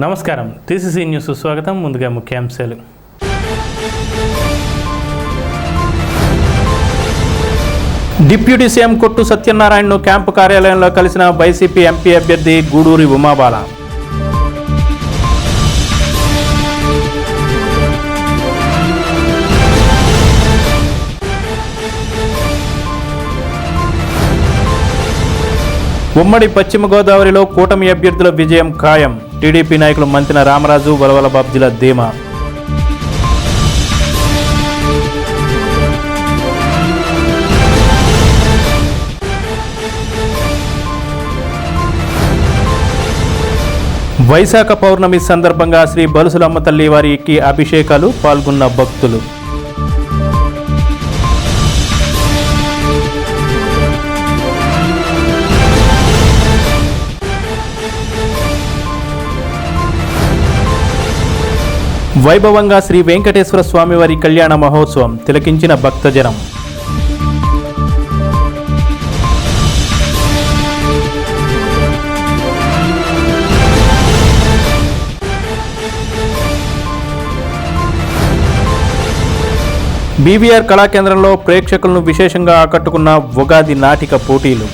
నమస్కారం, TCC news స్వాగతం. ముందుగా ముఖ్యాంశాలు. డిప్యూటీ సీఎం కొట్టు సత్యనారాయణను క్యాంపు కార్యాలయంలో కలిసిన వైసీపీ ఎంపీ అభ్యర్థి గూడూరి ఉమాబాల. ఉమ్మడి పశ్చిమ గోదావరిలో కూటమి అభ్యర్థుల విజయం ఖాయం. టీడీపీ నాయకులు మంతిన రామరాజు, వలవల బాబ్జీల ధీమా. వైశాఖ పౌర్ణమి సందర్భంగా శ్రీ బలుసులమ్మ తల్లి వారికి అభిషేకాలు, పాల్గొన్న భక్తులు. వైభవంగా శ్రీ వెంకటేశ్వర స్వామివారి కళ్యాణ మహోత్సవం, తిలకించిన భక్తజనం. బీవీఆర్ కళాకేంద్రంలో ప్రేక్షకులను విశేషంగా ఆకట్టుకున్న ఉగాది నాటిక పోటీలు.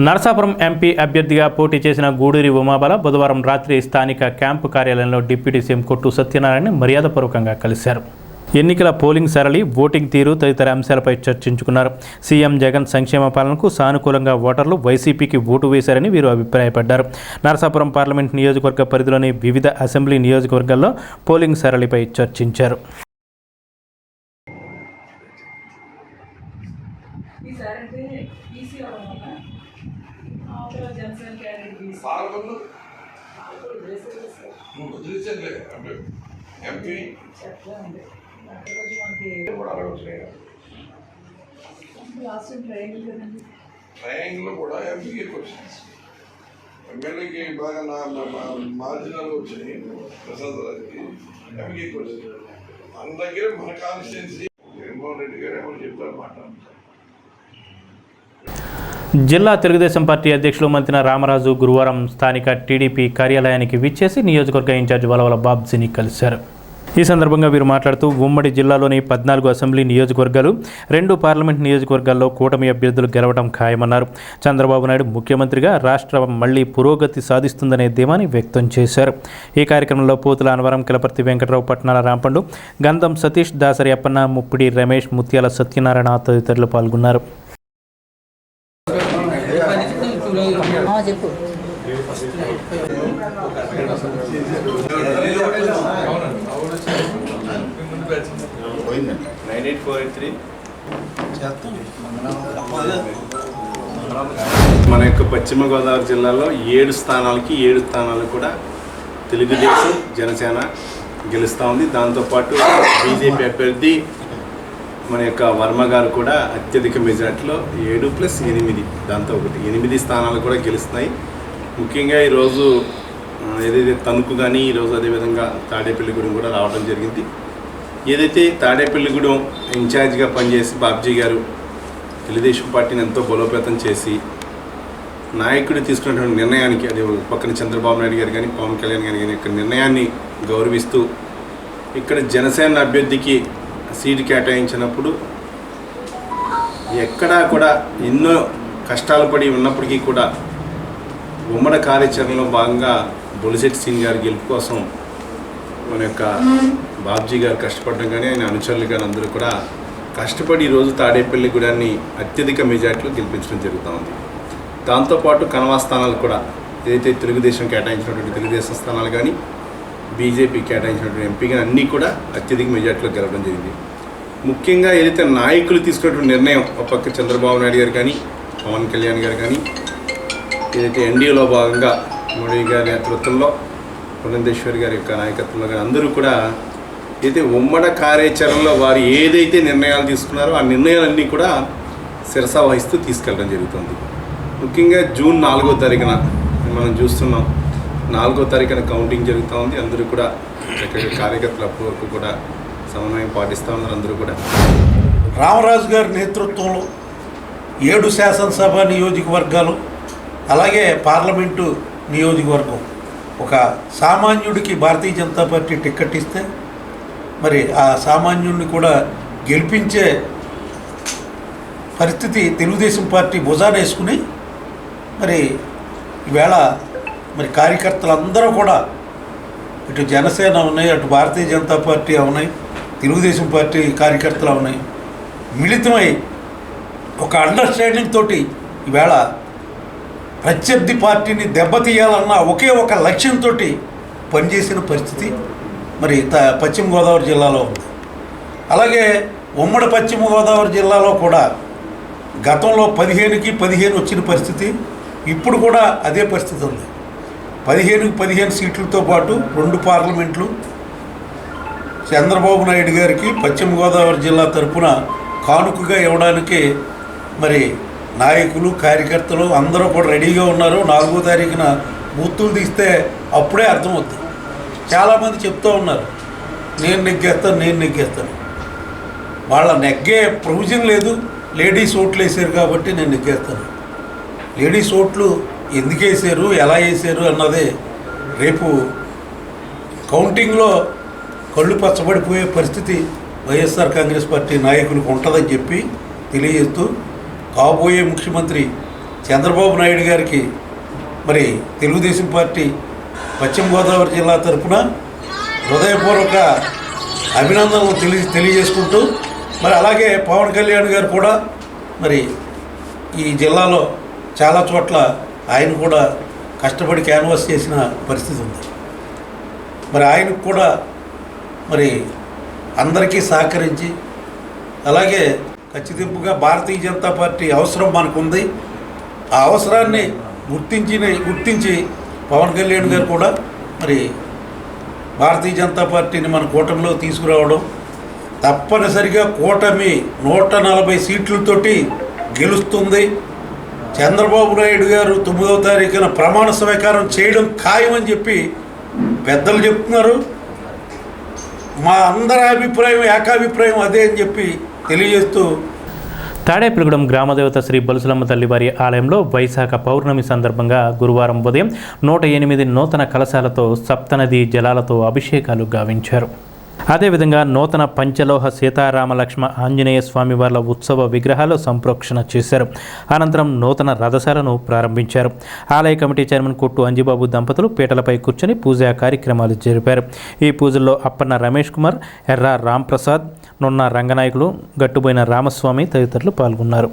నరసాపురం ఎంపీ అభ్యర్థిగా పోటీ చేసిన గూడూరి ఉమాబాల బుధవారం రాత్రి స్థానిక క్యాంపు కార్యాలయంలో డిప్యూటీ సీఎం కొట్టు సత్యనారాయణ మర్యాదపూర్వకంగా కలిశారు. ఎన్నికల పోలింగ్ సరళి, ఓటింగ్ తీరు తదితర అంశాలపై చర్చించుకున్నారు. సీఎం జగన్ సంక్షేమ పాలనకు సానుకూలంగా ఓటర్లు వైసీపీకి ఓటు వేశారని వీరు అభిప్రాయపడ్డారు. నరసాపురం పార్లమెంట్ నియోజకవర్గ పరిధిలోని వివిధ అసెంబ్లీ నియోజకవర్గాల్లో పోలింగ్ సరళిపై చర్చించారు. ట్రయాంగిల్లో కూడా ఎంపీకి వచ్చింది, ఎమ్మెల్యేకి బాగా మార్జినల్ వచ్చినాయి, ప్రసాద్ రాజుకి ఎంపీకి వచ్చింది. మన దగ్గర మన కాన్స్టిట్యున్సీ జగన్మోహన్ రెడ్డి గారు ఏమో చెప్తారు మాట. జిల్లా తెలుగుదేశం పార్టీ అధ్యక్షులు మంతిన రామరాజు గురువారం స్థానిక టీడీపీ కార్యాలయానికి విచ్చేసి నియోజకవర్గ ఇన్ఛార్జ్ వలవల బాబ్జీని కలిశారు. ఈ సందర్భంగా వీరు మాట్లాడుతూ ఉమ్మడి జిల్లాలోని 14 అసెంబ్లీ నియోజకవర్గాలు, 2 పార్లమెంట్ నియోజకవర్గాల్లో కూటమి అభ్యర్థులు గెలవడం ఖాయమన్నారు. చంద్రబాబు నాయుడు ముఖ్యమంత్రిగా రాష్ట్రం మళ్లీ పురోగతి సాధిస్తుందనే ధీమాని వ్యక్తం చేశారు. ఈ కార్యక్రమంలో పోతుల అనవరం, కిలపర్తి వెంకటరావు, పట్నాల రాంపండు, గంధం సతీష్, దాసరి అప్పన్న, ముప్పిడి రమేష్, ముత్యాల సత్యనారాయణ తదితరులు పాల్గొన్నారు. మన యొక్క పశ్చిమ గోదావరి జిల్లాలో 7 స్థానాలకి 7 స్థానాలు కూడా తెలుగుదేశం, జనసేన గెలుస్తూ ఉంది. దాంతోపాటు బీజేపీ అభ్యర్థి మన యొక్క వర్మ గారు కూడా అత్యధిక మెజార్టీలో 7+8, దాంతో 8 స్థానాలు కూడా గెలుస్తున్నాయి. ముఖ్యంగా ఈరోజు ఏదైతే తణుకు కానీ ఈరోజు అదేవిధంగా తాడేపల్లిగూడెం కూడా రావడం జరిగింది. ఏదైతే తాడేపల్లిగూడెం ఇన్ఛార్జిగా పనిచేసి బాబ్జీ గారు తెలుగుదేశం పార్టీని ఎంతో బలోపేతం చేసి నాయకుడు తీసుకున్నటువంటి నిర్ణయానికి, అది పక్కన చంద్రబాబు నాయుడు గారు కానీ పవన్ కళ్యాణ్ గారు కానీ ఇక్కడ నిర్ణయాన్ని గౌరవిస్తూ ఇక్కడ జనసేన అభ్యర్థికి సీటు కేటాయించినప్పుడు ఎక్కడా కూడా ఎన్నో కష్టాలు పడి ఉన్నప్పటికీ కూడా ఉమ్మడి కార్యాచరణలో భాగంగా బొలిశెట్టి సింగ్ గారి గెలుపు కోసం మన యొక్క బాబ్జీ గారు కష్టపడడం కానీ ఆయన అనుచరులు కానీ అందరూ కూడా కష్టపడి ఈరోజు తాడేపల్లిగూడెన్ని అత్యధిక మెజార్టీలో గెలిపించడం జరుగుతూ ఉంది. దాంతోపాటు కనవా స్థానాలు కూడా ఏదైతే తెలుగుదేశం కేటాయించినటువంటి తెలుగుదేశం స్థానాలు కానీ బీజేపీ కేటాయించినటువంటి ఎంపీ కానీ అన్నీ కూడా అత్యధిక మెజార్టీలో గెలవడం జరిగింది. ముఖ్యంగా ఏదైతే నాయకులు తీసుకున్నటువంటి నిర్ణయం, ఒక పక్క చంద్రబాబు నాయుడు గారు కానీ పవన్ కళ్యాణ్ గారు కానీ ఏదైతే ఎన్డీఏలో భాగంగా మోడీ గారి నేతృత్వంలో పురంధేశ్వరి గారి యొక్క నాయకత్వంలో కానీ అందరూ కూడా అయితే ఉమ్మడి కార్యాచరణలో వారు ఏదైతే నిర్ణయాలు తీసుకున్నారో ఆ నిర్ణయాలన్నీ కూడా శిరసా వహిస్తూ తీసుకెళ్ళడం జరుగుతుంది. ముఖ్యంగా జూన్ 4వ తారీఖున మనం చూస్తున్నాం 4వ తారీఖున కౌంటింగ్ జరుగుతూ ఉంది. అందరూ కూడా చక్కగా కార్యకర్తలు అప్పటి వరకు కూడా సమన్వయం పాటిస్తూ ఉన్నారు. అందరూ కూడా రామరాజు గారి నేతృత్వంలో 7 శాసనసభ నియోజకవర్గాలు అలాగే పార్లమెంటు నియోజకవర్గం ఒక సామాన్యుడికి భారతీయ జనతా పార్టీ టికెట్ ఇస్తే మరి ఆ సామాన్యుడిని కూడా గెలిపించే పరిస్థితి తెలుగుదేశం పార్టీ భుజాన వేసుకుని మరి ఈవేళ మరి కార్యకర్తలందరూ కూడా ఇటు జనసేన ఉన్నాయి, అటు భారతీయ జనతా పార్టీ ఉన్నాయి, తెలుగుదేశం పార్టీ కార్యకర్తలు ఉన్నాయి, మిళితమై ఒక అండర్స్టాండింగ్ తోటి ఈవేళ ప్రత్యర్థి పార్టీని దెబ్బతీయాలన్న ఒకే ఒక లక్ష్యంతో పనిచేసిన పరిస్థితి మరి పశ్చిమ గోదావరి జిల్లాలో ఉంది. అలాగే ఉమ్మడి పశ్చిమ గోదావరి జిల్లాలో కూడా గతంలో 15కి 15 వచ్చిన పరిస్థితి ఇప్పుడు కూడా అదే పరిస్థితి ఉంది. 15కి 15 సీట్లతో పాటు 2 పార్లమెంట్లు చంద్రబాబు నాయుడు గారికి పశ్చిమ గోదావరి జిల్లా తరఫున కానుకగా ఇవ్వడానికి మరి నాయకులు కార్యకర్తలు అందరూ కూడా రెడీగా ఉన్నారు. 4వ తారీఖున బూతులు తీస్తే అప్పుడే అర్థమవుతుంది. చాలామంది చెప్తూ ఉన్నారు నేను నెగ్గేస్తాను. వాళ్ళ నెగ్గే ప్రొవిజన్ లేదు. లేడీస్ ఓట్లు వేసారు కాబట్టి నేను నెగ్గేస్తాను. లేడీస్ ఓట్లు ఎందుకు వేసారు, ఎలా వేసారు అన్నది రేపు కౌంటింగ్లో కళ్ళు పచ్చబడిపోయే పరిస్థితి వైఎస్ఆర్ కాంగ్రెస్ పార్టీ నాయకులకు ఉంటుందని చెప్పి తెలియజేస్తూ కాబోయే ముఖ్యమంత్రి చంద్రబాబు నాయుడు గారికి మరి తెలుగుదేశం పార్టీ పశ్చిమ గోదావరి జిల్లా తరఫున హృదయపూర్వక అభినందనలు తెలియజేసుకుంటూ మరి అలాగే పవన్ కళ్యాణ్ గారు కూడా మరి ఈ జిల్లాలో చాలా చోట్ల ఆయన కూడా కష్టపడి క్యాన్వాస్ చేసిన పరిస్థితి ఉంది. మరి ఆయనకు కూడా మరి అందరికీ సహకరించి అలాగే ఖచ్చితంగా భారతీయ జనతా పార్టీ అవసరం మనకుంది. ఆ అవసరాన్ని గుర్తించి పవన్ కళ్యాణ్ గారు కూడా మరి భారతీయ జనతా పార్టీని మన కూటమిలో తీసుకురావడం తప్పనిసరిగా కూటమి 140 సీట్లతోటి గెలుస్తుంది. చంద్రబాబు నాయుడు గారు 9వ తారీఖున ప్రమాణ స్వీకారం చేయడం ఖాయమని చెప్పి పెద్దలు చెప్తున్నారు. మా అందరి అభిప్రాయం ఏకాభిప్రాయం అదే అని చెప్పి తెలియజేస్తూ తాడేపల్లిగూడెం గ్రామదేవత శ్రీ బలుసులమ్మ తల్లివారి ఆలయంలో వైశాఖ పౌర్ణమి సందర్భంగా గురువారం ఉదయం 108 నూతన కలశాలతో సప్తనది జలాలతో అభిషేకాలు గావించారు. అదేవిధంగా నూతన పంచలోహ సీతారామ లక్ష్మణ ఆంజనేయ స్వామి వార్ల ఉత్సవ విగ్రహాలు సంప్రోక్షణ చేశారు. అనంతరం నూతన రథశాలను ప్రారంభించారు. ఆలయ కమిటీ చైర్మన్ కొట్టు అంజిబాబు దంపతులు పీటలపై కూర్చొని పూజా కార్యక్రమాలు జరిపారు. ఈ పూజల్లో అప్పన్న రమేష్ కుమార్, ఎర్ర రాంప్రసాద్, నున్న రంగనాయకులు, గట్టుబోయిన రామస్వామి తదితరులు పాల్గొన్నారు.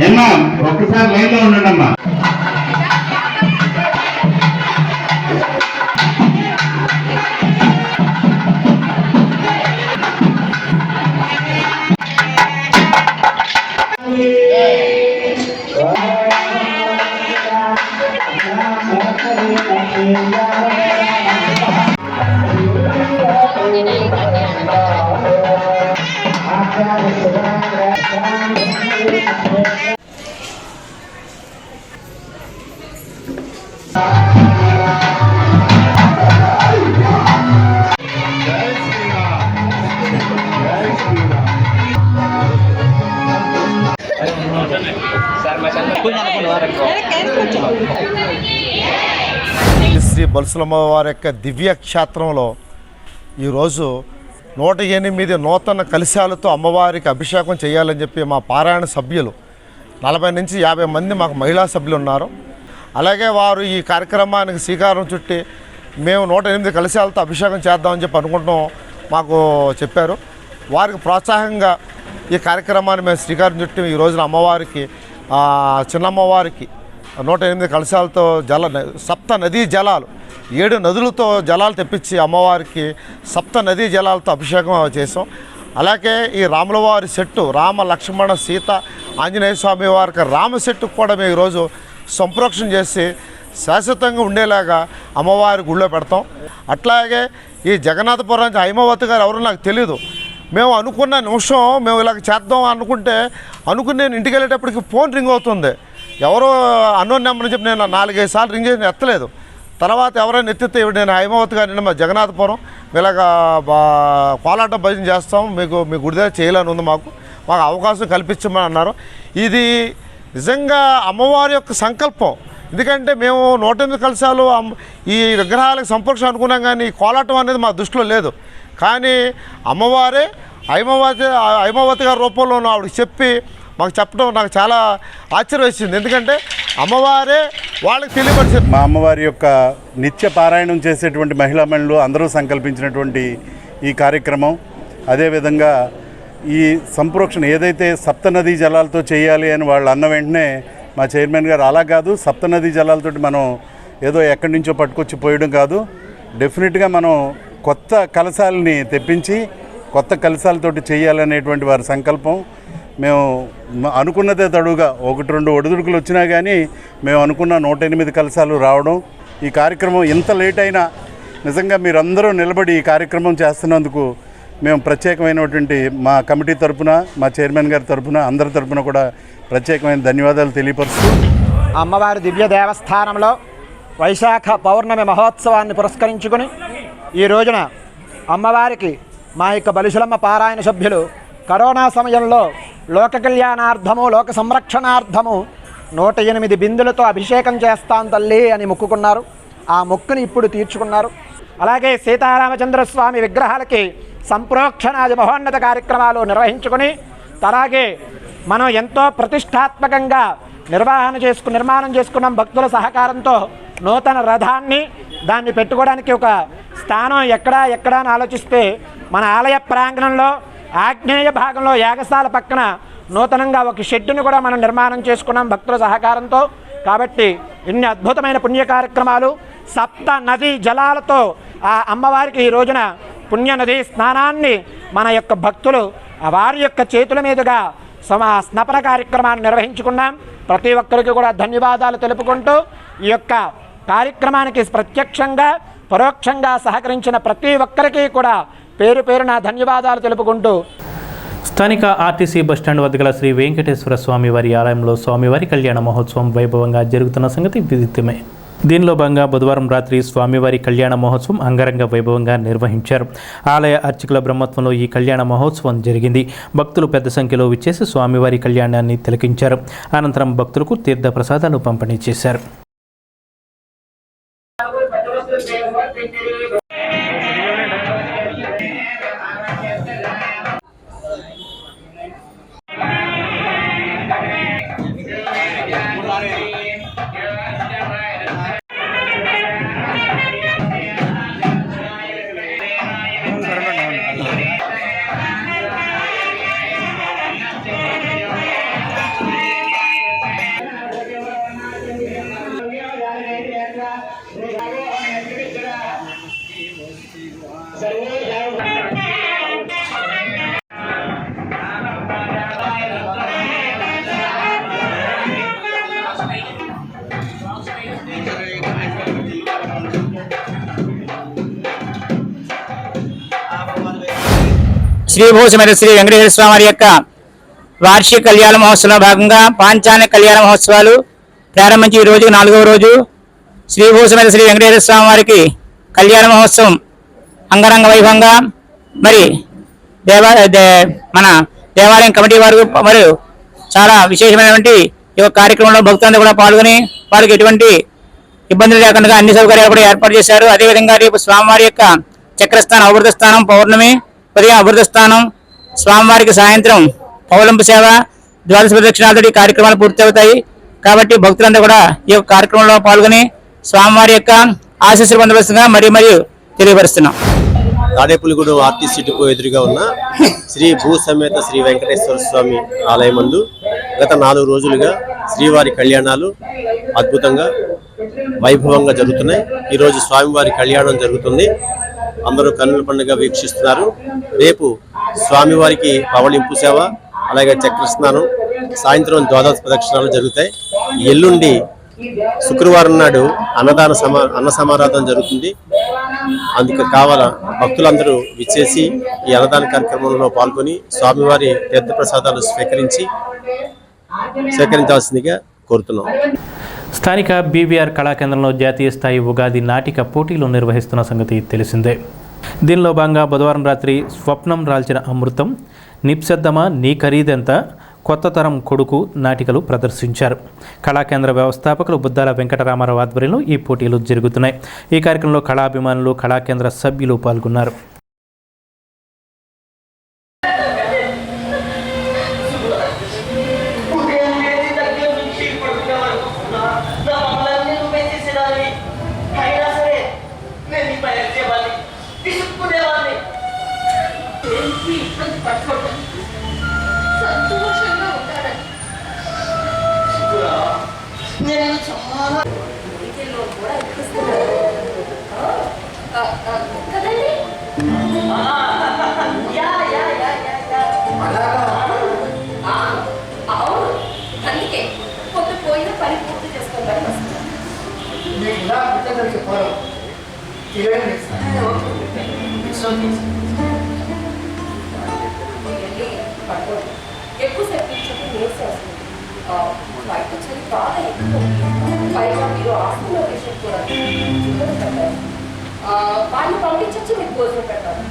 ఏమ్మా ఒక్కసారి లైన్లో ఉండండి అమ్మా. శ్రీ బలుసులమ్మ వారి యొక్క దివ్య క్షేత్రంలో ఈరోజు 108 నూతన కలశాలతో అమ్మవారికి అభిషేకం చేయాలని చెప్పి మా పారాయణ సభ్యులు 40 నుంచి 50 మంది మాకు మహిళా సభ్యులు ఉన్నారు. అలాగే వారు ఈ కార్యక్రమానికి శ్రీకారం చుట్టి మేము 108 కలశాలతో అభిషేకం చేద్దామని చెప్పి అనుకుంటాం మాకు చెప్పారు. వారికి ప్రోత్సాహంగా ఈ కార్యక్రమాన్ని మేము శ్రీకారం చుట్టి ఈ రోజున అమ్మవారికి చిన్నమ్మవారికి 108 కలశాలతో సప్త నదీ జలాలు 7 నదులతో జలాలు తెప్పించి అమ్మవారికి సప్త నదీ జలాలతో అభిషేకం చేసాం. అలాగే ఈ రాములవారి సెట్టు రామ లక్ష్మణ సీత ఆంజనేయ స్వామి వారికి రామ సెట్టుకు కూడా మేము ఈరోజు సంప్రోక్షణ చేసి శాశ్వతంగా ఉండేలాగా అమ్మవారి గుళ్ళో పెడతాం. అట్లాగే ఈ జగన్నాథపురం నుంచి హైమావతి గారు ఎవరో నాకు తెలీదు. మేము అనుకున్న నిమిషం మేము ఇలాగ చేద్దాం అనుకుని నేను ఇంటికి వెళ్ళేటప్పటికి ఫోన్ రింగ్ అవుతుంది. ఎవరో అన్నోన్ నెంబర్ అని చెప్పి నేను 4-5 సార్లు రింగ్ చేసి ఎత్తలేదు. తర్వాత ఎవరైనా ఎత్తితే నేను హైమావతి గారిని మా జగన్నాథపురం ఇలాగ కోలాటం భజన చేస్తాం, మీకు మీ గుడి దగ్గర చేయాలని ఉంది, మాకు అవకాశం కల్పించమని అన్నారు. ఇది నిజంగా అమ్మవారి యొక్క సంకల్పం. ఎందుకంటే మేము 108 కలశాలు ఈ విగ్రహాలకు సంపర్క్షం అనుకున్నాం, కానీ కోలాటం అనేది మా దృష్టిలో లేదు. కానీ అమ్మవారే హైమావతి గారి రూపంలో ఆవిడకి చెప్పి మాకు చెప్పడం నాకు చాలా ఆశ్చర్యం వేసింది. ఎందుకంటే అమ్మవారే వాళ్ళకి తెలియపరిచింది. మా అమ్మవారి యొక్క నిత్య పారాయణం చేసేటువంటి మహిళా మండలు అందరూ సంకల్పించినటువంటి ఈ కార్యక్రమం, అదేవిధంగా ఈ సంప్రోక్షణ ఏదైతే సప్తనదీ జలాలతో చేయాలి అని వాళ్ళు అన్న వెంటనే మా చైర్మన్ గారు అలా కాదు, సప్తనదీ జలాలతోటి మనం ఏదో ఎక్కడి నుంచో పట్టుకొచ్చి పోయడం కాదు, డెఫినెట్గా మనం కొత్త కలశాలని తెప్పించి కొత్త కలశాలతోటి చేయాలనేటువంటి వారి సంకల్పం. మేము అనుకున్నదే తడుగా 1-2 ఒడిదుడుకులు వచ్చినా కానీ మేము అనుకున్న 108 కలశాలు రావడం. ఈ కార్యక్రమం ఇంత లేట్ అయినా నిజంగా మీరందరూ నిలబడి ఈ కార్యక్రమం చేస్తున్నందుకు మేము ప్రత్యేకమైనటువంటి మా కమిటీ తరఫున, మా చైర్మన్ గారి తరఫున, అందరి తరఫున కూడా ప్రత్యేకమైన ధన్యవాదాలు తెలియపరుస్తూ అమ్మవారి దివ్య దేవస్థానంలో వైశాఖ పౌర్ణమి మహోత్సవాన్ని పురస్కరించుకుని ఈ రోజున అమ్మవారికి మా యొక్క బలిశులమ్మ పారాయణ సభ్యులు కరోనా సమయంలో లోక కళ్యాణార్థము లోక సంరక్షణార్థము 108 బిందులతో అభిషేకం చేస్తాం తల్లి అని మొక్కుకున్నారు. ఆ మొక్కుని ఇప్పుడు తీర్చుకున్నారు. అలాగే సీతారామచంద్రస్వామి విగ్రహాలకి సంప్రోక్షణాది మహోన్నత కార్యక్రమాలు నిర్వహించుకుని అలాగే మనం ఎంతో ప్రతిష్టాత్మకంగా నిర్మాణం చేసుకున్నాం. భక్తుల సహకారంతో నూతన రథాన్ని దాన్ని పెట్టుకోవడానికి ఒక స్థానం ఎక్కడా అని ఆలోచిస్తే మన ఆలయ ప్రాంగణంలో ఆగ్నేయ భాగంలో యాగశాల పక్కన నూతనంగా ఒక షెడ్డును కూడా మనం నిర్మాణం చేసుకున్నాం భక్తుల సహకారంతో. కాబట్టి ఇన్ని అద్భుతమైన పుణ్య కార్యక్రమాలు సప్త నదీ జలాలతో ఆ అమ్మవారికి ఈ రోజున పుణ్య నదీ స్నానాన్ని మన యొక్క భక్తులు వారి యొక్క చేతుల మీదుగా స్నపన కార్యక్రమాన్ని నిర్వహించుకున్నాం. ప్రతి ఒక్కరికి కూడా ధన్యవాదాలు తెలుపుకుంటూ ఈ యొక్క కార్యక్రమానికి ప్రత్యక్షంగా పరోక్షంగా సహకరించిన ప్రతి ఒక్కరికి కూడా పేరు పేరున ధన్యవాదాలు తెలుపుకుంటూ స్థానిక ఆర్టీసీ బస్టాండ్ వద్ద గల శ్రీ వెంకటేశ్వర స్వామి వారి ఆలయంలో స్వామివారి కళ్యాణ మహోత్సవం వైభవంగా జరుగుతున్న సంగతి విదితమే. దీనిలో భాగంగా బుధవారం రాత్రి స్వామివారి కళ్యాణ మహోత్సవం అంగరంగ వైభవంగా నిర్వహించారు. ఆలయ అర్చకుల బ్రహ్మత్వంలో ఈ కళ్యాణ మహోత్సవం జరిగింది. భక్తులు పెద్ద సంఖ్యలో విచ్చేసి స్వామివారి కళ్యాణాన్ని తిలకించారు. అనంతరం భక్తులకు తీర్థ ప్రసాదాలు పంపిణీ చేశారు. శ్రీభూషమైన శ్రీ వెంకటేశ్వర స్వామి వారి యొక్క వార్షిక కళ్యాణ మహోత్సవంలో భాగంగా పాంచాన కళ్యాణ మహోత్సవాలు ప్రారంభించి ఈ రోజు 4వ రోజు శ్రీభూషమైన శ్రీ వెంకటేశ్వర స్వామి వారికి కళ్యాణ మహోత్సవం అంగరంగ వైభవంగా మరి మన దేవాలయం కమిటీ వారు మరియు చాలా విశేషమైనటువంటి ఈ కార్యక్రమంలో భక్తులందరూ కూడా పాల్గొని వారికి ఎటువంటి ఇబ్బందులు లేకుండా అన్ని సౌకర్యాలు కూడా ఏర్పాటు చేశారు. అదేవిధంగా రేపు స్వామివారి యొక్క చక్రస్థానం అవభృత స్థానం పౌర్ణమి ఉదయం అమృత స్థానం, స్వామివారికి సాయంత్రం పౌలంపు సేవ, ద్వాదశ ప్రదక్షిణాలతో కార్యక్రమాలు పూర్తవుతాయి. కాబట్టి భక్తులంతా కూడా ఈ యొక్క కార్యక్రమంలో పాల్గొని స్వామివారి యొక్క ఆశీస్సులు పొందవలసిందిగా మరీ తెలియపరుస్తున్నాం. తాడేపులిగూడు ఆర్టీసీ డిపో ఎదురుగా ఉన్న శ్రీ భూ సమేత శ్రీ వెంకటేశ్వర స్వామి ఆలయమందు గత 4 రోజులుగా శ్రీవారి కళ్యాణాలు అద్భుతంగా వైభవంగా జరుగుతున్నాయి. ఈరోజు స్వామివారి కళ్యాణం జరుగుతుంది. అందరూ కన్నుల పండుగ వీక్షిస్తున్నారు. రేపు స్వామివారికి పవళింపు సేవ, అలాగే చక్రస్నానం, సాయంత్రం ద్వాదశ ప్రదక్షిణాలు జరుగుతాయి. ఎల్లుండి శుక్రవారం నాడు అన్న సమారాధన జరుగుతుంది. అందుకు కావాల భక్తులందరూ విచ్చేసి ఈ అన్నదాన కార్యక్రమంలో పాల్గొని స్వామివారి తీర్థప్రసాదాలు స్వీకరించాల్సిందిగా కోరుతున్నాం. స్థానిక బీవీఆర్ కళాకేంద్రంలో జాతీయ స్థాయి ఉగాది నాటిక పోటీలు నిర్వహిస్తున్న సంగతి తెలిసిందే. దీనిలో భాగంగా బుధవారం రాత్రి స్వప్నం రాల్చిన అమృతం, నిప్సద్దమా నీ ఖరీదెంత, కొత్త తరం కొడుకు నాటికలు ప్రదర్శించారు. కళాకేంద్ర వ్యవస్థాపకులు బుద్దాల వెంకటరామారావు ఆధ్వర్యంలో ఈ పోటీలు జరుగుతున్నాయి. ఈ కార్యక్రమంలో కళాభిమానులు, కళాకేంద్ర సభ్యులు పాల్గొన్నారు. వాళ్ళు పంపించచ్చు, మీకు భోజనం పెట్టాలి.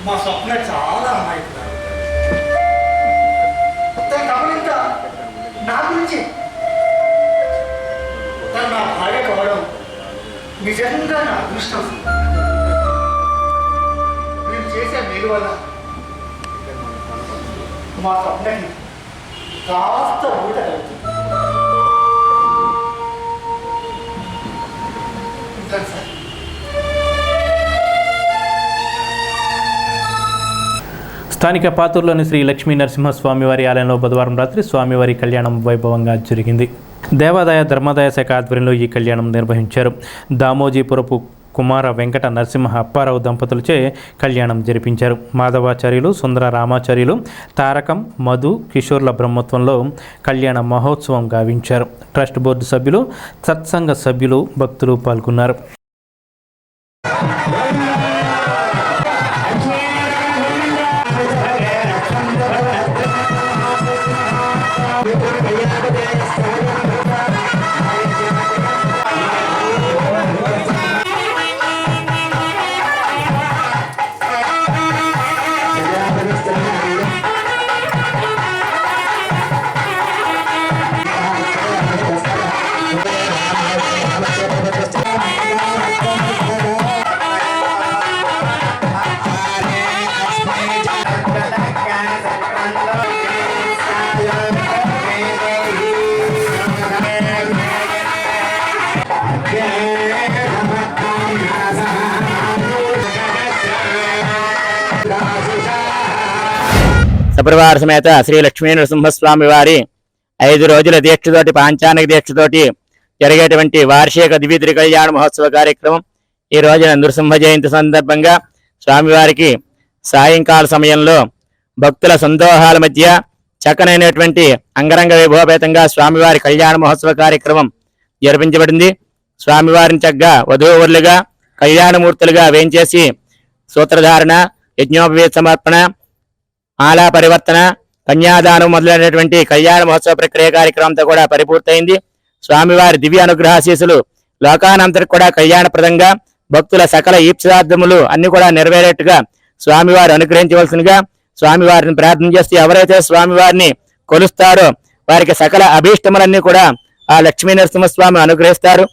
మా స్వప్న చాలా అమాయకురాలు. గమనించా నా గురించి తను నా భార్య కావడం నిజంగా నా అదృష్టం. నేను చేసే మేలు వల్ల మా స్వప్నకి కాస్త ఊట కలుగుతుంది. ఉంటాను సార్. స్థానిక పాతూరులోని శ్రీ లక్ష్మీ నరసింహస్వామివారి ఆలయంలో బుధవారం రాత్రి స్వామివారి కళ్యాణం వైభవంగా జరిగింది. దేవాదాయ ధర్మాదాయ శాఖ ఆధ్వర్యంలో ఈ కళ్యాణం నిర్వహించారు. దామోజీపురపు కుమార వెంకట నరసింహ అప్పారావు దంపతులచే కళ్యాణం జరిపించారు. మాధవాచార్యులు, సుందర రామాచార్యులు, తారకం, మధు, కిషోర్ల బ్రహ్మత్వంలో కళ్యాణ మహోత్సవం గావించారు. ట్రస్ట్ బోర్డు సభ్యులు, సత్సంగ సభ్యులు, భక్తులు పాల్గొన్నారు. సపరివార సమేత శ్రీ లక్ష్మీ నరసింహస్వామి వారి 5 రోజుల దీక్షతోటి, పాంచానిక దీక్షతోటి జరిగేటువంటి వార్షిక దివ్య కళ్యాణ మహోత్సవ కార్యక్రమం ఈ రోజున నృసింహ జయంతి సందర్భంగా స్వామివారికి సాయంకాల సమయంలో భక్తుల సందోహాల మధ్య చక్కనైనటువంటి అంగరంగ వైభవపేతంగా స్వామివారి కళ్యాణ మహోత్సవ కార్యక్రమం జరిపించబడింది. స్వామివారిని చక్కగా వధూవరులుగా, కళ్యాణమూర్తులుగా వేంచేసి సూత్రధారణ, యజ్ఞోపవేత సమర్పణ, మాలా పరివర్తన, కన్యాదానం మొదలైనటువంటి కళ్యాణ మహోత్సవ ప్రక్రియ కార్యక్రమంతో కూడా పరిపూర్తయింది. స్వామివారి దివ్య అనుగ్రహాశీసులు లోకానంతరికి కూడా కళ్యాణప్రదంగా భక్తుల సకల ఈప్సార్థములు అన్ని కూడా నెరవేరేట్టుగా స్వామివారు అనుగ్రహించవలసిందిగా స్వామివారిని ప్రార్థన చేస్తే ఎవరైతే స్వామివారిని కొలుస్తారో వారికి సకల అభీష్టములన్నీ కూడా ఆ లక్ష్మీ నరసింహస్వామి అనుగ్రహిస్తారు.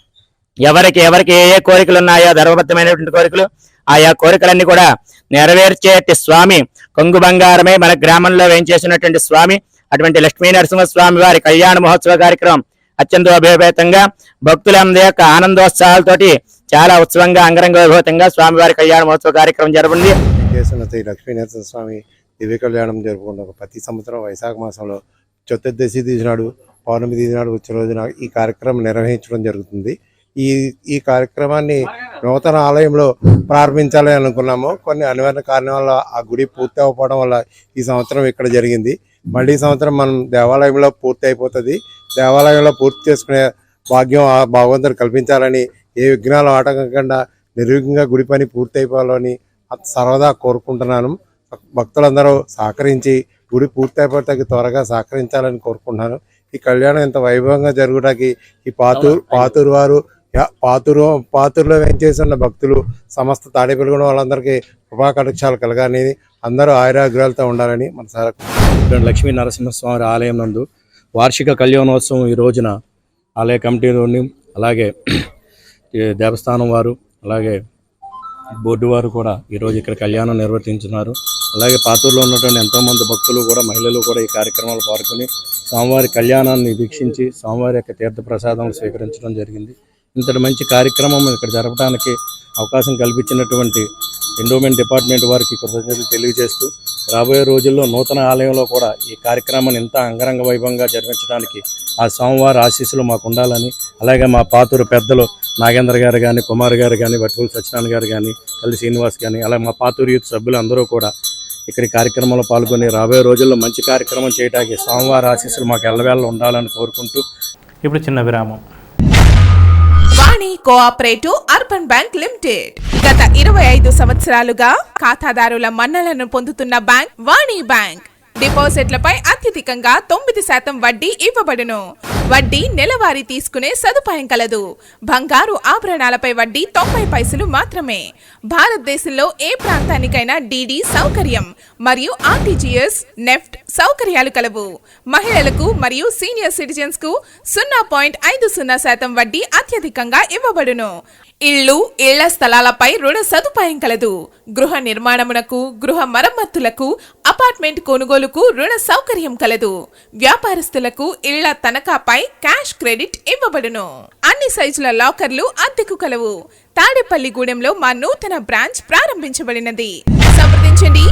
ఎవరికి ఏ ఏ కోరికలు ఉన్నాయో ధర్మబద్ధమైనటువంటి కోరికలు ఆయా కోరికలన్నీ కూడా నెరవేర్చేటి స్వామి కొంగు బంగారమే మన గ్రామంలో వేయించేసినటువంటి స్వామి. అటువంటి లక్ష్మీ నరసింహస్వామి వారి కళ్యాణ మహోత్సవ కార్యక్రమం అత్యంత అభేభేతంగా భక్తులందరి యొక్క ఆనందోత్సాహాలతోటి చాలా ఉత్సవంగా అంగరంగ వైభవంగా స్వామివారి కళ్యాణ మహోత్సవ కార్యక్రమం జరపండి. శ్రీ లక్ష్మీ నరసింహస్వామి దివ్య కళ్యాణం జరుపుకుంటాం. ప్రతి సంవత్సరం వైశాఖ మాసంలో చతుర్దశి తీసి నాడు, పౌర్ణమి తీసి నాడు వచ్చే రోజున ఈ కార్యక్రమం నిర్వహించడం జరుగుతుంది. ఈ కార్యక్రమాన్ని నూతన ఆలయంలో ప్రారంభించాలని అనుకున్నాము. కొన్ని అనివార్య కారణం వల్ల ఆ గుడి పూర్తి అవ్వడం వల్ల ఈ సంవత్సరం ఇక్కడ జరిగింది. మళ్ళీ ఈ సంవత్సరం మనం దేవాలయంలో పూర్తి అయిపోతుంది. దేవాలయంలో పూర్తి చేసుకునే భాగ్యం ఆ భగవంతుడు కల్పించాలని, ఏ విఘ్నాలు ఆటంకకుండా నిర్విఘ్నంగా గుడి పని పూర్తి అయిపోవాలని సర్వదా కోరుకుంటున్నాను. భక్తులందరూ సహకరించి గుడి పూర్తి అయిపోతే త్వరగా సహకరించాలని కోరుకుంటున్నాను. ఈ కళ్యాణం ఇంత వైభవంగా జరగడానికి ఈ పాతూరు వారు, పాతూరులో వేంచేసిన భక్తులు, సమస్త తాడేపల్లిగూడెం వాళ్ళందరికీ కృపా కటాక్షాలు కలగాలని, అందరూ ఆయురాగ్రహాలతో ఉండాలని మనసారా. లక్ష్మీ నరసింహస్వామి ఆలయం నందు వార్షిక కళ్యాణోత్సవం ఈ రోజున ఆలయ కమిటీలోని, అలాగే దేవస్థానం వారు, అలాగే బోర్డు వారు కూడా ఈరోజు ఇక్కడ కళ్యాణం నిర్వర్తించున్నారు. అలాగే పాతూరులో ఉన్నటువంటి ఎంతోమంది భక్తులు కూడా, మహిళలు కూడా ఈ కార్యక్రమాలు పాల్గొని స్వామివారి కళ్యాణాన్ని వీక్షించి స్వామివారి యొక్క తీర్థప్రసాదం స్వీకరించడం జరిగింది. ఇంతటి మంచి కార్యక్రమం ఇక్కడ జరపడానికి అవకాశం కల్పించినటువంటి ఎండోమెంట్ డిపార్ట్మెంట్ వారికి కృతజ్ఞతలు తెలియజేస్తూ, రాబోయే రోజుల్లో నూతన ఆలయంలో కూడా ఈ కార్యక్రమాన్ని ఇంత అంగరంగ వైభవంగా జరిపించడానికి ఆ స్వామివారి ఆశీస్సులు మాకు ఉండాలని, అలాగే మా పాతూరు పెద్దలు నాగేంద్ర గారు కానీ, కుమార్ గారు కానీ, వట్టుకుల సత్యనారాయణ గారు కానీ, తల్లి శ్రీనివాస్ కానీ, అలాగే మా పాతూరు యూత్ సభ్యులు అందరూ కూడా ఇక్కడ కార్యక్రమంలో పాల్గొని రాబోయే రోజుల్లో మంచి కార్యక్రమం చేయడానికి స్వామివారి ఆశీస్సులు మాకు ఎల్లవేళ ఉండాలని కోరుకుంటూ ఇప్పుడు చిన్న విరామం. వాణి కోఆపరేటివ్ అర్బన్ బ్యాంక్ లిమిటెడ్ గత 25 సంవత్సరాలుగా ఖాతాదారుల మన్నలను పొందుతున్న బ్యాంక్ వాణి బ్యాంక్. డిపాజిట్లపై అత్యధికంగా 9% వడ్డీ ఇవ్వబడును. వడ్డీ నెలవారీ తీసుకునే సదుపాయం కలదు. బంగారు ఆభరణాలపై వడ్డీ 90 పైసలు మాత్రమే. భారతదేశంలో ఏ ప్రాంతానికైనా డీడీ సౌకర్యం మరియు ఆర్టీజీఎస్, నెఫ్ట్ సౌకర్యాలు కలవు. మహిళలకు మరియు సీనియర్ సిటిజన్స్ కు 0.50% వడ్డీ అత్యధికంగా ఇవ్వబడును. ఇళ్లు, ఇళ్ల స్థలాలపై రుణ సదుపాయం కలదు. గృహ నిర్మాణమునకు, గృహ మరమ్మతులకు, అపార్ట్మెంట్ కొనుగోలుకు రుణ సౌకర్యం కలదు. వ్యాపారస్తులకు ఇళ్ల తనఖాపై క్యాష్ క్రెడిట్ ఇవ్వబడును. అన్ని సైజుల లాకర్లు అద్దెకు కలవు. తాడేపల్లిగూడెంలో మా నూతన బ్రాంచ్ ప్రారంభించబడినది. సంప్రదించండి.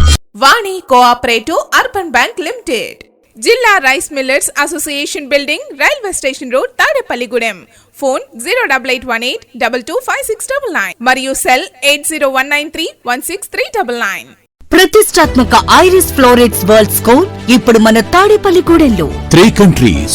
వాణి కోఆపరేటివ్ అర్బన్ బ్యాంక్ లిమిటెడ్, జిల్లా rice millers association building, railway station road, Tadepalligudem. Phone 088225699 మరియు సెల్ 8019316399. ప్రతిష్టాత్మక ఐరిస్ ఫ్లోరెట్స్ వరల్డ్ స్కూల్ ఇప్పుడు మన తాడేపల్లిగూడెంలో. 3 countries,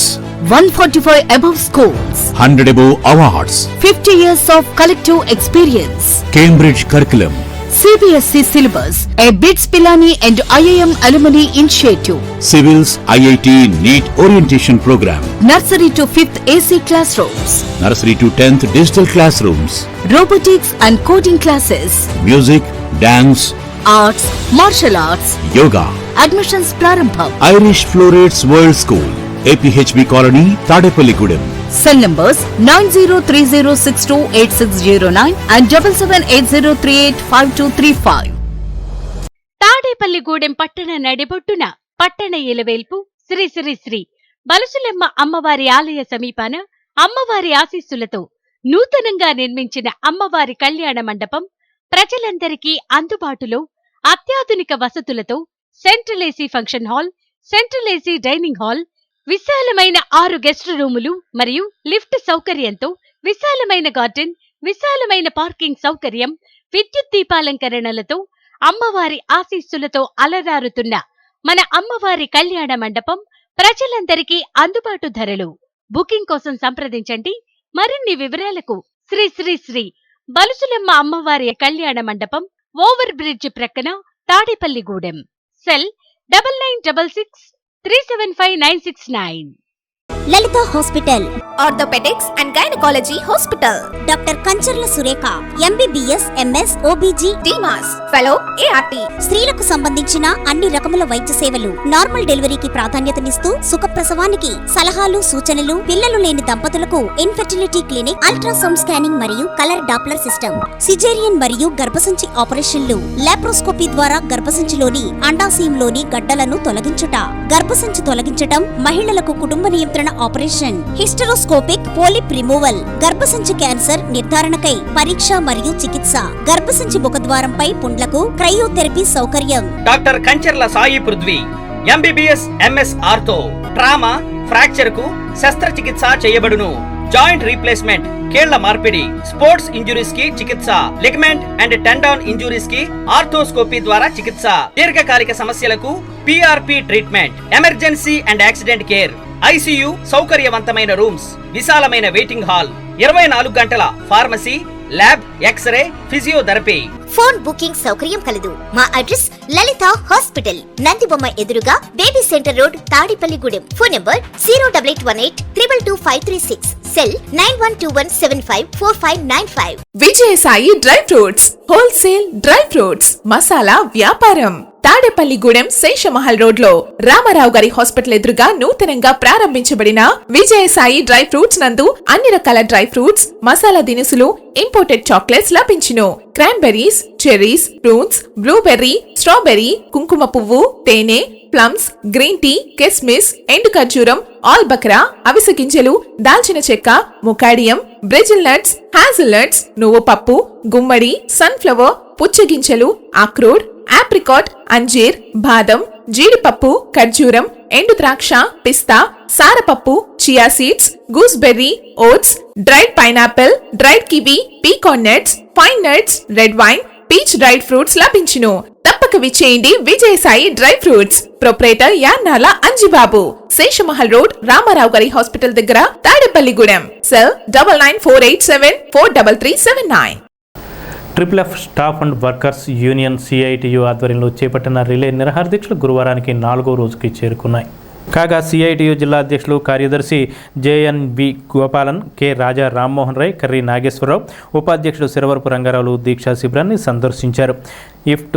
145 above schools, 100 above awards, 50 years of collective experience, Cambridge curriculum, CBSE syllabus, a BITS Pilani and IIM alumni initiative, civils, IIT, NEET orientation program, nursery to 5th AC classrooms, nursery to 10th digital classrooms, robotics and coding classes, music, dance, arts, martial arts, yoga. Admissions prarambham. Irish Florets World School, APHB Colony, Tadepalligudem. Cell numbers 9030628609 and 7780385235. Tadepalligudem పట్టణ నడిబొట్టున పట్టణ ఇలవేల్పు శ్రీ శ్రీ శ్రీ బలుసులెమ్మ అమ్మవారి ఆలయ సమీపాన అమ్మవారి ఆశీస్సులతో నూతనంగా నిర్మించిన అమ్మవారి కళ్యాణ మండపం ప్రజలందరికీ అందుబాటులో అత్యాధునిక వసతులతో central AC function hall, central AC dining hall, విశాలమైన 6 గెస్ట్ రూములు మరియు లిఫ్ట్ సౌకర్యంతో విశాలమైన గార్డెన్, విశాలమైన పార్కింగ్ సౌకర్యం, విద్యుత్ దీపాలంకరణలతో అమ్మవారి ఆశీస్సులతో అలరారుతున్న మన అమ్మవారి కళ్యాణ మండపం ప్రజలందరికీ అందుబాటు ధరలు. బుకింగ్ కోసం సంప్రదించండి. మరిన్ని వివరాలకు శ్రీ శ్రీ శ్రీ బలుసులెమ్మ అమ్మవారి కళ్యాణ మండపం, ఓవర్ బ్రిడ్జ్ ప్రక్కన, Tadepalligudem. Cell 9966375969. Lalitha hospital, orthopaedics and gynaecology hospital, doctor Kancharla Surekha MBBS MS OBG డిమాస్ ఫెలో ART, స్త్రీలకు సంబంధించిన అన్ని రకముల వైద్య సేవలు, నార్మల్ డెలివరీకి ప్రాధాన్యతనిస్తూ సుఖప్రసవానికి సలహాలు సూచనలు, పిల్లలు లేని దంపతులకు ఇన్ఫెర్టిలిటీ క్లినిక్, అల్ట్రాసౌండ్ స్కానింగ్ మరియు కలర్ డాప్లర్ సిస్టమ్, సిజేరియన్ మరియు గర్భసంచి ఆపరేషన్లు, లాప్రోస్కోపీ ద్వారా గర్భసంచిలోని అండాశయంలోని గడ్డలను తొలగించుట, గర్భసంచి తొలగించటం, మహిళలకు కుటుంబ నియంత్రణ ఆపరేషన్, హిస్టరోస్కోపిక్ పోలిప్ రిమూవల్, గర్భసంచి క్యాన్సర్ నిర్ధారణకై పరీక్ష మరియు చికిత్స, గర్భసంచి ముఖద్వారంపై పుండ్లకు క్రయోథెరపీ సౌకర్యం. Doctor Kancharla Sai Prithvi MBBS MS ortho, trauma, fracture కు శస్త్రచికిత్స చేయబడును. జాయింట్ రీప్లేస్మెంట్, కీళ్ల మార్పిడి, స్పోర్ట్స్ ఇంజురీస్ కి చికిత్స, లిగమెంట్ అండ్ టెండాన్ ఇంజురీస్ కి ఆర్థోస్కోపీ ద్వారా చికిత్స, దీర్ఘకాలిక సమస్యలకు PRP treatment, emergency and accident care, ICU సౌకర్యవంతమైన రూమ్స్, విశాలమైన వెయిటింగ్ హాల్, 24 గంటల pharmacy, lab, x-ray, physiotherapy. Phone booking సౌకర్యం కలదు. మా అడ్రస్ లలిత హాస్పిటల్, నందిబొమ్మ ఎదురుగా baby centre road, Tadepalligudem. Phone number 08818 222 536, cell 9121754595. Vijayasai dry fruits wholesale dry fruits masala వ్యాపారం, తాడేపల్లిగూడెం శేషమహల్ రోడ్ లో రామారావు గారి హాస్పిటల్ ఎదురుగా నూతనంగా ప్రారంభించబడిన విజయసాయి డ్రై ఫ్రూట్స్ నందు అన్ని రకాల డ్రై ఫ్రూట్స్, మసాలా దినుసులు, ఇంపోర్టెడ్ చాక్లెట్స్ లభించును. Cranberries, cherries, prunes, blueberry, strawberry, కుంకుమ పువ్వు, తేనె, ప్లమ్స్, గ్రీన్ టీ, కిస్మిస్, ఎండు ఖర్జూరం, ఆల్ బక్రా, అవిసె గింజలు, దాల్చిన చెక్క, ముకాడియం, బ్రెజిల్ నట్స్, హ్యాజిల్ నట్స్, నువ్వు పప్పు, గుమ్మడి, సన్ఫ్లవర్, పుచ్చగింజలు, అక్రోడ్, ఆప్రికాట్, అంజీర్, బాదం, జీడిపప్పు, ఖర్జూరం, ఎండు ద్రాక్ష, పిస్తా, సారపప్పు, chia seeds, gooseberry, oats, dried pineapple, dried kiwi, pecan nuts, fine nuts, red wine, peach dried fruits లభించును. తప్పక విచ్చేయండి Vijayasai dry fruits. Proprietor Yannala Anjibabu, Seshamahal road, Ramarao గారి హాస్పిటల్ దగ్గర, Tadepalligudem. Cell 9948743379. FFF staff and workers union CITU ఆధ్వర్యంలో చేపట్టిన రిలే నిరాహార దీక్షలు గురువారానికి 4వ రోజుకి చేరుకున్నాయి. కాగా CITU జిల్లా అధ్యక్షులు కార్యదర్శి JNB Gopalan, K Raja Rammohan Roy, curry Nageswararao, ఉపాధ్యక్షుడు శిరవరపు రంగారావు దీక్షా శిబిరాన్ని సందర్శించారు. IFT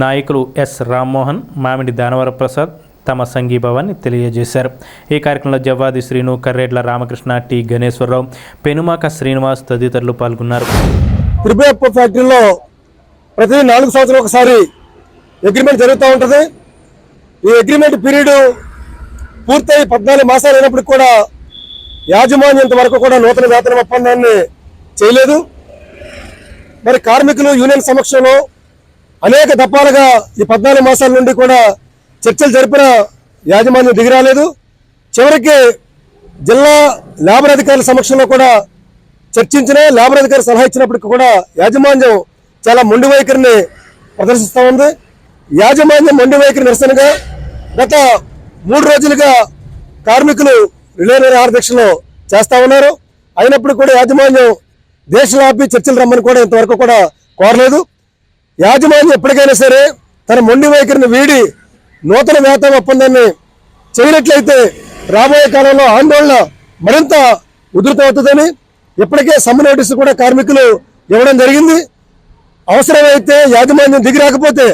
నాయకులు S రామ్మోహన్, మామిడి దానవర ప్రసాద్ తమ సంఘీభావాన్ని తెలియజేశారు. ఈ కార్యక్రమంలో జవ్వాది శ్రీను, కర్రేడ్ల రామకృష్ణ, T గణేశ్వరరావు, పెనుమాక శ్రీనివాస్ తదితరులు పాల్గొన్నారు. FFF ఫ్యాక్టరీలో ప్రతి 4 సంవత్సరాలు ఒకసారి అగ్రిమెంట్ జరుగుతూ ఉంటుంది. ఈ అగ్రిమెంట్ పీరియడ్ పూర్తయి 14 మాసాలు అయినప్పటికీ కూడా యాజమాన్యం ఇంతవరకు కూడా నూతన వేతన ఒప్పందాన్ని చేయలేదు. మరి కార్మికులు యూనియన్ సమక్షంలో అనేక దఫాలుగా ఈ 14 మాసాల నుండి కూడా చర్చలు జరిపిన యాజమాన్యం దిగిరాలేదు. చివరికి జిల్లా లేబర్ అధికారుల సమక్షంలో కూడా చర్చించిన లేబర్ అధికారి సలహా ఇచ్చినప్పటికీ కూడా యాజమాన్యం చాలా మొండి వైఖరిని ప్రదర్శిస్తూ ఉంది. యాజమాన్యం మొండి వైఖరి నిరసనగా గత 3 రోజులుగా కార్మికులు రిలే నిరాహార దీక్షలు చేస్తా ఉన్నారు. అయినప్పుడు కూడా యాజమాన్యం దేశవ్యాపి చర్చలు రమ్మని కూడా ఇంతవరకు కూడా కోరలేదు. యాజమాన్యం ఎప్పటికైనా సరే తన మొండి వైఖరిని వీడి నూతన వేతన ఒప్పందాన్ని చేయనట్లయితే రాబోయే కాలంలో ఆందోళన మరింత ఉధృతమవుతుందని ఇప్పటికే సమ్మె నోటీసు కూడా కార్మికులు ఇవ్వడం జరిగింది. అవసరమైతే యాజమాన్యం దిగి రాకపోతే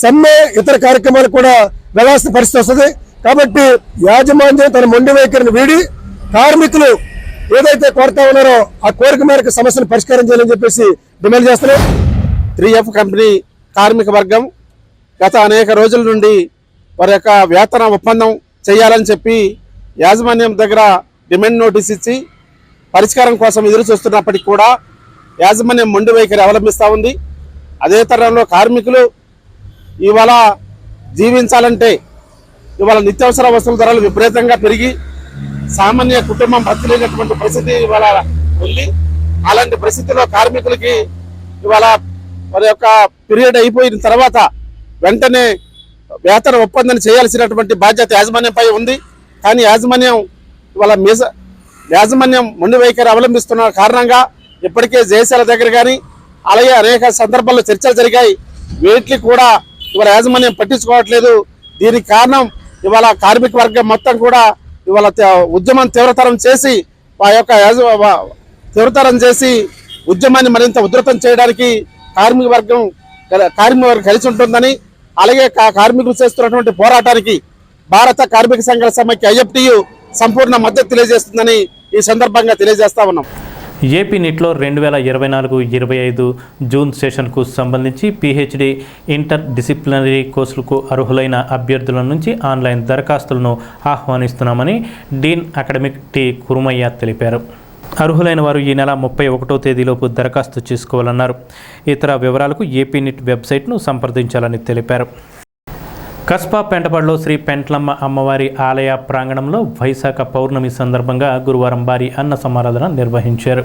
సమ్మె ఇతర కార్యక్రమాలు కూడా వెళ్లాల్సిన పరిస్థితి వస్తుంది. కాబట్టి యాజమాన్యం తన మొండి వైఖరిని వీడి కార్మికులు ఏదైతే కోరుతా ఉన్నారో ఆ కోరిక మేరకు సమస్యను పరిష్కారం చేయాలని చెప్పేసి డిమాండ్ చేస్తున్నాం. 3F కంపెనీ కార్మిక వర్గం గత అనేక రోజుల నుండి వారి యొక్క వేతన ఒప్పందం చేయాలని చెప్పి యాజమాన్యం దగ్గర డిమాండ్ నోటీస్ ఇచ్చి పరిష్కారం కోసం ఎదురు చూస్తున్నప్పటికీ కూడా యాజమాన్యం మొండి వైఖరి అవలంబిస్తూ ఉంది. అదే తరంలో కార్మికులు ఇవాళ జీవించాలంటే ఇవాళ నిత్యావసర వస్తువుల ధరలు విపరీతంగా పెరిగి సామాన్య కుటుంబం బతకలేనటువంటి పరిస్థితి ఇవాళ ఉంది. అలాంటి పరిస్థితిలో కార్మికులకి ఇవాళ వారి యొక్క పీరియడ్ అయిపోయిన తర్వాత వెంటనే వేతన ఒప్పందం చేయాల్సినటువంటి బాధ్యత యాజమాన్యంపై ఉంది. కానీ యాజమాన్యం మొండి వైఖరి అవలంబిస్తున్న కారణంగా ఇప్పటికే జేఏసీల దగ్గర కానీ అలాగే అనేక సందర్భాల్లో చర్చలు జరిగాయి. వీటిని కూడా ఇవాళ యాజమాన్యం పట్టించుకోవట్లేదు. దీనికి కారణం ఇవాళ కార్మిక వర్గం మొత్తం కూడా ఇవాళ ఉద్యమం తీవ్రతరం చేసి ఆ యొక్క తీవ్రతరం చేసి ఉద్యమాన్ని మరింత ఉధృతం చేయడానికి కార్మిక వర్గం కలిసి ఉంటుందని, అలాగే కార్మికులు చేస్తున్నటువంటి పోరాటానికి భారత కార్మిక సంఘాల సమైక్య ఐఎఫ్టియు సంపూర్ణ మద్దతు తెలియజేస్తుందని ఈ సందర్భంగా తెలియజేస్తా ఉన్నాం. ఏపీ నీట్లో 2024-25 జూన్ సెషన్కు సంబంధించి పిహెచ్డి ఇంటర్ డిసిప్లినరీ కోర్సులకు అర్హులైన అభ్యర్థుల నుంచి ఆన్లైన్ దరఖాస్తులను ఆహ్వానిస్తున్నామని డీన్ అకాడమిక్ టి కురుమయ్య తెలిపారు. అర్హులైన వారు ఈ నెల 31వ తేదీలోపు దరఖాస్తు చేసుకోవాలన్నారు. ఇతర వివరాలకు ఏపీ నిట్ వెబ్సైట్ను సంప్రదించాలని తెలిపారు. కస్బా పెంటపాడులో శ్రీ పెంట్లమ్మ అమ్మవారి ఆలయ ప్రాంగణంలో వైశాఖ పౌర్ణమి సందర్భంగా గురువారం భారీ అన్న సమారాధన నిర్వహించారు.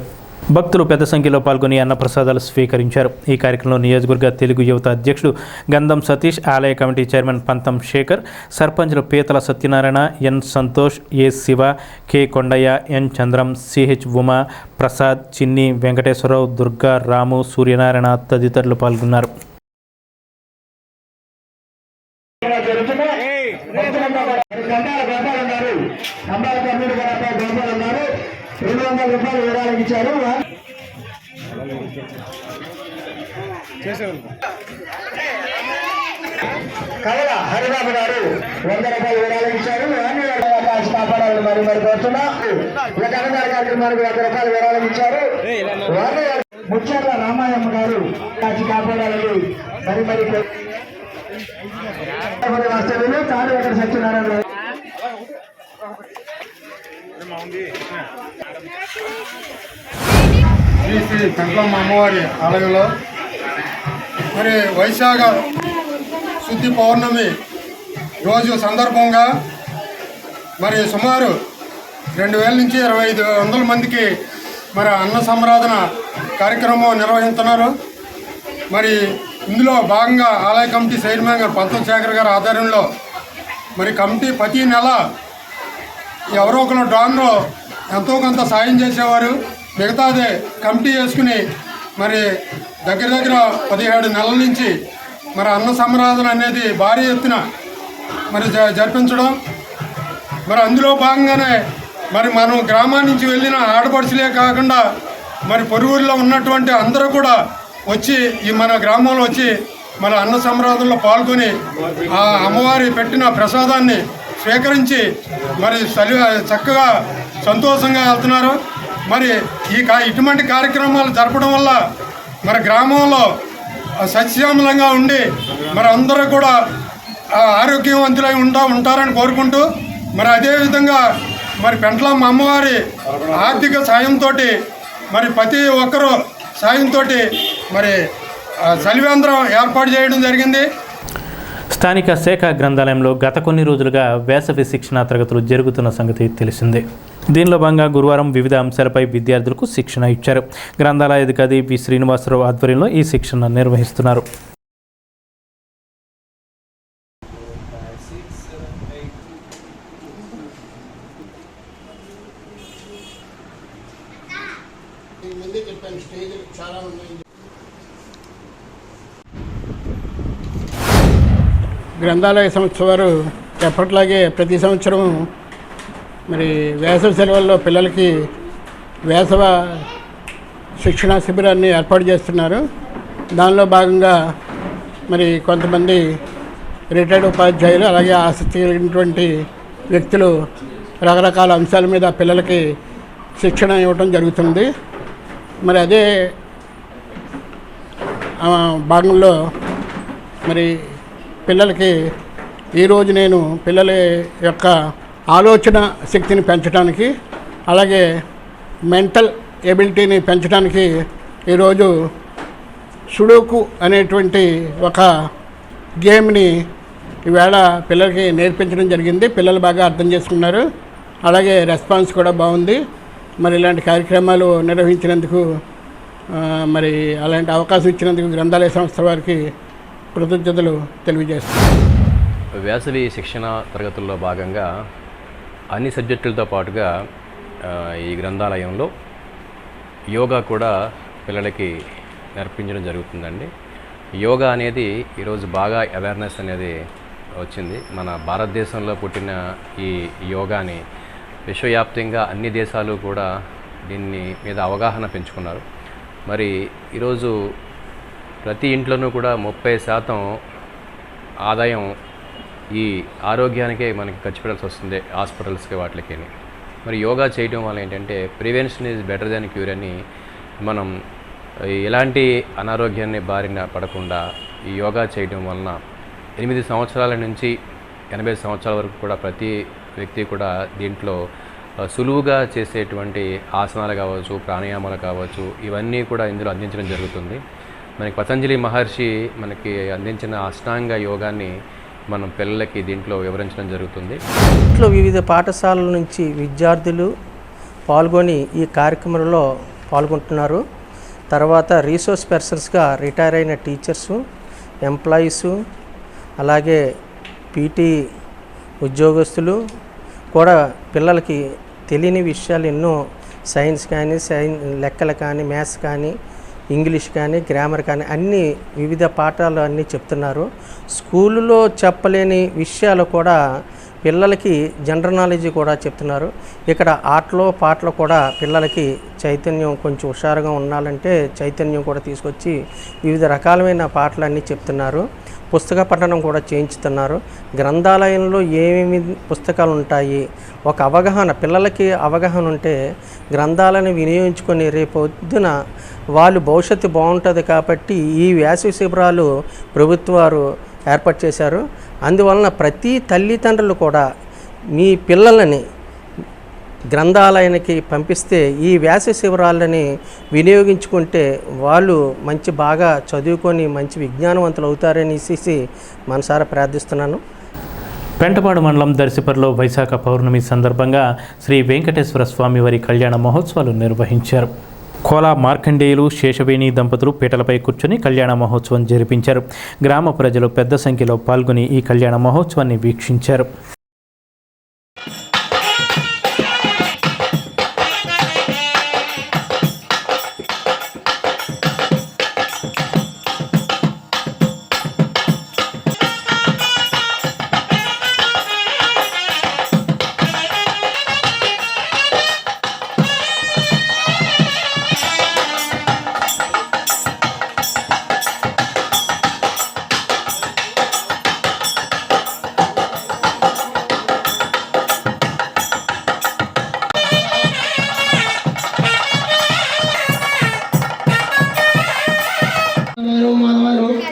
భక్తులు పెద్ద సంఖ్యలో పాల్గొని అన్నప్రసాదాలు స్వీకరించారు. ఈ కార్యక్రమంలో నియోజకవర్గ తెలుగు యువత అధ్యక్షుడు గంధం సతీష్, ఆలయ కమిటీ చైర్మన్ పంతం శేఖర్, సర్పంచ్లు పీతల సత్యనారాయణ, ఎన్ సంతోష్, ఏ శివ, కె కొండయ్య, ఎన్ చంద్రం, సిహెచ్ ఉమా, ప్రసాద్, చిన్ని వెంకటేశ్వరరావు, దుర్గా, రాము, సూర్యనారాయణ తదితరులు పాల్గొన్నారు. కవల హరిబాబు గారు 100 రూపాయలు విరాళం ఇచ్చారు. కాపాడాలని మరి కోరుతున్నా. ఇలా కన్నదార కార్యక్రమానికి 100 రూపాయలు విరాళం ఇచ్చారు. ముఖ్యంగా రామాయమ్మ గారు కాచి కాపాడాలని మరి వాస్తవ్యులు తాడు వెంకట సత్యనారాయణ గారు. శ్రీ పెంట్లమ్మ అమ్మవారి ఆలయంలో మరి వైశాఖ శుద్ధి పౌర్ణమి రోజు సందర్భంగా మరి సుమారు 2000 నుంచి 2500 మందికి మరి అన్న సంరాధన కార్యక్రమం నిర్వహిస్తున్నారు. మరి ఇందులో భాగంగా ఆలయ కమిటీ చైర్మన్ గారు పంతం శేఖర్ గారి ఆధ్వర్యంలో మరి కమిటీ ప్రతి నెల ఎవరో ఒకరు డాన్లో ఎంతో కొంత సాయం చేసేవారు. మిగతాదే కమిటీ వేసుకుని మరి దగ్గర 17 నెలల నుంచి మరి అన్న సంరాధన అనేది భారీ ఎత్తున మరి జరిపించడం. మరి అందులో భాగంగానే మరి మనం గ్రామం నుంచి వెళ్ళిన ఆడపడుచులే కాకుండా మరి పొరుగురిలో ఉన్నటువంటి అందరూ కూడా వచ్చి ఈ మన గ్రామంలో వచ్చి మన అన్న సంరాధనలో పాల్గొని ఆ అమ్మవారి పెట్టిన ప్రసాదాన్ని స్వీకరించి మరి చక్కగా సంతోషంగా వెళ్తున్నారు. మరి ఇటువంటి కార్యక్రమాలు జరపడం వల్ల మరి గ్రామంలో సస్యశ్యామలంగా ఉండి మరి అందరూ కూడా ఆరోగ్యవంతులై ఉంటారని కోరుకుంటూ మరి అదేవిధంగా మరి పెంట్లమ్మ అమ్మవారి ఆర్థిక సాయంతో మరి ప్రతి ఒక్కరూ సాయంతో మరి చలివేంద్రం ఏర్పాటు చేయడం జరిగింది. స్థానిక శాఖ గ్రంథాలయంలో గత కొన్ని రోజులుగా వేసవి శిక్షణా తరగతులు జరుగుతున్న సంగతి తెలిసిందే. దీనిలో భాగంగా గురువారం వివిధ అంశాలపై విద్యార్థులకు శిక్షణ ఇచ్చారు. గ్రంథాలయ అధికారి వి శ్రీనివాసరావు ఆధ్వర్యంలో ఈ శిక్షణ నిర్వహిస్తున్నారు. గ్రంథాలయ సంస్థ వారు ఎప్పట్లాగే ప్రతి సంవత్సరం మరి వేసవి సెలవుల్లో పిల్లలకి వేసవ శిక్షణా శిబిరాన్ని ఏర్పాటు చేస్తున్నారు. దానిలో భాగంగా మరి కొంతమంది రిటైర్డ్ ఉపాధ్యాయులు అలాగే ఆసక్తి కలిగినటువంటి వ్యక్తులు రకరకాల అంశాల మీద పిల్లలకి శిక్షణ ఇవ్వటం జరుగుతుంది. మరి అదే భాగంలో మరి పిల్లలకి ఈరోజు నేను పిల్లల యొక్క ఆలోచన శక్తిని పెంచడానికి అలాగే మెంటల్ ఎబిలిటీని పెంచడానికి ఈరోజు సుడోకు అనేటువంటి ఒక గేమ్ని ఈవేళ పిల్లలకి నేర్పించడం జరిగింది. పిల్లలు బాగా అర్థం చేసుకున్నారు. అలాగే రెస్పాన్స్ కూడా బాగుంది. మరి ఇలాంటి కార్యక్రమాలు నిర్వహించినందుకు మరి అలాంటి అవకాశం ఇచ్చినందుకు గ్రంథాలయ సంస్థ వారికి కృతజ్ఞతలు తెలియజేస్తున్నాను. వేసవి శిక్షణ తరగతుల్లో భాగంగా అన్ని సబ్జెక్టులతో పాటుగా ఈ గ్రంథాలయంలో యోగా కూడా పిల్లలకి నేర్పించడం జరుగుతుందండి. యోగా అనేది ఈరోజు బాగా అవేర్నెస్ అనేది వచ్చింది. మన భారతదేశంలో పుట్టిన ఈ యోగాని విశ్వవ్యాప్తంగా అన్ని దేశాలు కూడా దీన్ని మీద అవగాహన పెంచుకున్నారు. మరి ఈరోజు ప్రతి ఇంట్లోనూ కూడా 30% ఆదాయం ఈ ఆరోగ్యానికే మనకి ఖర్చు పెట్టాల్సి వస్తుంది, హాస్పిటల్స్కి వాటికి. మరి యోగా చేయడం వల్ల ఏంటంటే prevention is better than cure అని మనం ఎలాంటి అనారోగ్యాన్ని బారిన పడకుండా ఈ యోగా చేయడం వలన 8 సంవత్సరాల నుంచి 80 సంవత్సరాల వరకు కూడా ప్రతి వ్యక్తి కూడా దీంట్లో సులువుగా చేసేటువంటి ఆసనాలు కావచ్చు, ప్రాణాయామాలు కావచ్చు, ఇవన్నీ కూడా ఇందులో అందించడం జరుగుతుంది. మనకి పతంజలి మహర్షి మనకి అందించిన అష్టాంగ యోగాన్ని మనం పిల్లలకి దీంట్లో వివరించడం జరుగుతుంది. ఇంట్లో వివిధ పాఠశాలల నుంచి విద్యార్థులు పాల్గొని ఈ కార్యక్రమంలో పాల్గొంటున్నారు. తర్వాత రీసోర్స్ పర్సన్స్గా రిటైర్ అయిన టీచర్సు, ఎంప్లాయీసు, అలాగే పీటీ ఉద్యోగస్తులు కూడా పిల్లలకి తెలియని విషయాలు ఎన్నో సైన్స్ కానీ లెక్కలు కానీ మ్యాథ్స్ కానీ ఇంగ్లీష్ కానీ గ్రామర్ కానీ అన్ని వివిధ పాఠాలు అన్నీ చెప్తున్నారు. స్కూలులో చెప్పలేని విషయాలు కూడా పిల్లలకి జనరల్ నాలెడ్జ్ కూడా చెప్తున్నారు. ఇక్కడ ఆటలో పాటలు కూడా పిల్లలకి చైతన్యం కొంచెం హుషారుగా ఉండాలంటే చైతన్యం కూడా తీసుకొచ్చి వివిధ రకాలమైన పాటలన్నీ చెప్తున్నారు. పుస్తక పఠనం కూడా చేయించుతున్నారు. గ్రంథాలయంలో ఏమేమి పుస్తకాలు ఉంటాయి, ఒక అవగాహన పిల్లలకి అవగాహన ఉంటే గ్రంథాలను వినియోగించుకొని రేపొద్దున వాళ్ళు భవిష్యత్తు బాగుంటుంది. కాబట్టి ఈ వేసవి శిబిరాలు ప్రభుత్వాలు ఏర్పాటు చేశారు. అందువలన ప్రతి తల్లిదండ్రులు కూడా మీ పిల్లలని గ్రంథాలయానికి పంపిస్తే ఈ వేసవి శిబిరాలని వినియోగించుకుంటే వాళ్ళు మంచి బాగా చదువుకొని మంచి విజ్ఞానవంతులు అవుతారనేసి మనసారా ప్రార్థిస్తున్నాను. పెంటపాడు మండలం దర్శిపర్లో వైశాఖ పౌర్ణమి సందర్భంగా శ్రీ వెంకటేశ్వర స్వామి వారి కళ్యాణ మహోత్సవాలు నిర్వహించారు. కోలా మార్కండేయులు శేషవేణి దంపతులు పీటలపై కూర్చొని కళ్యాణ మహోత్సవం జరిపించారు. గ్రామ ప్రజలు పెద్ద సంఖ్యలో పాల్గొని ఈ కళ్యాణ మహోత్సవాన్ని వీక్షించారు.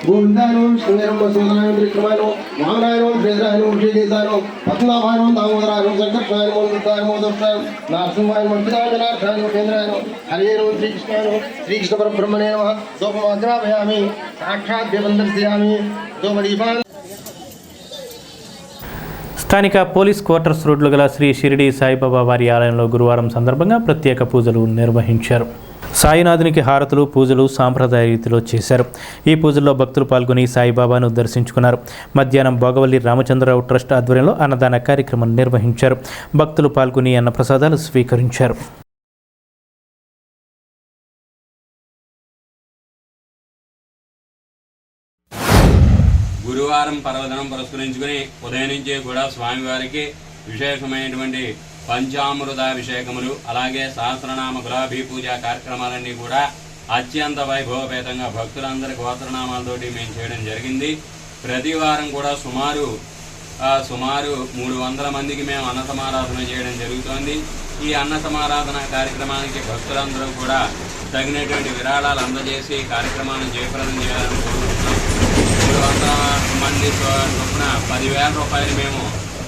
గోవిందాయనం శృంగేరం వసుంధరాయనం త్రిక్రమాయనం వామనాయనం శ్రీధరాయనం శ్రీగీతాయనం పద్మనాభాయనం దామోదరాయనం సంకర్షాయనం మోదితాయనం మోదర్షాయనం నారసింహాయనం మంత్రిదాయనార్థాయనం కేంద్రాయనం హరియేనం శ్రీకృష్ణాయనం శ్రీకృష్ణ పరబ్రహ్మణే నమః సోపమాగ్రాభయామి సాక్షాత్ దేవందర్శయామి సోమదీపాన్. స్థానిక పోలీస్ క్వార్టర్స్ రోడ్లు గల శ్రీ షిరిడి సాయిబాబా వారి ఆలయంలో గురువారం సందర్భంగా ప్రత్యేక పూజలు నిర్వహించారు. సాయినాథునికి హారతులు పూజలు సాంప్రదాయ రీతిలో చేశారు. ఈ పూజల్లో భక్తులు పాల్గొని సాయిబాబాను దర్శించుకున్నారు. మధ్యాహ్నం భోగవల్లి రామచంద్రరావు ట్రస్ట్ ఆధ్వర్యంలో అన్నదాన కార్యక్రమం నిర్వహించారు. భక్తులు పాల్గొని అన్నప్రసాదాలు స్వీకరించారు. గురువారం పర్వదినం పురస్కరించుకుని ఉదయం నుంచే కూడా స్వామివారికి విశేషమైనటువంటి పంచామృతాభిషేకములు అలాగే సహస్రనామ గులాబీ పూజా కార్యక్రమాలన్నీ కూడా అత్యంత వైభవపేతంగా భక్తులందరి గోత్రనామాలతోటి మేము చేయడం జరిగింది. ప్రతి వారం కూడా సుమారు 300 మందికి మేము అన్న సమారాధన చేయడం జరుగుతోంది. ఈ అన్న సమారాధన కార్యక్రమానికి భక్తులందరూ కూడా తగినటువంటి విరాళాలు అందజేసి కార్యక్రమాన్ని జయప్రదం చేయాలని కోరుకుంటున్నాం. 300 మంది చొప్పున 10,000 రూపాయలు మేము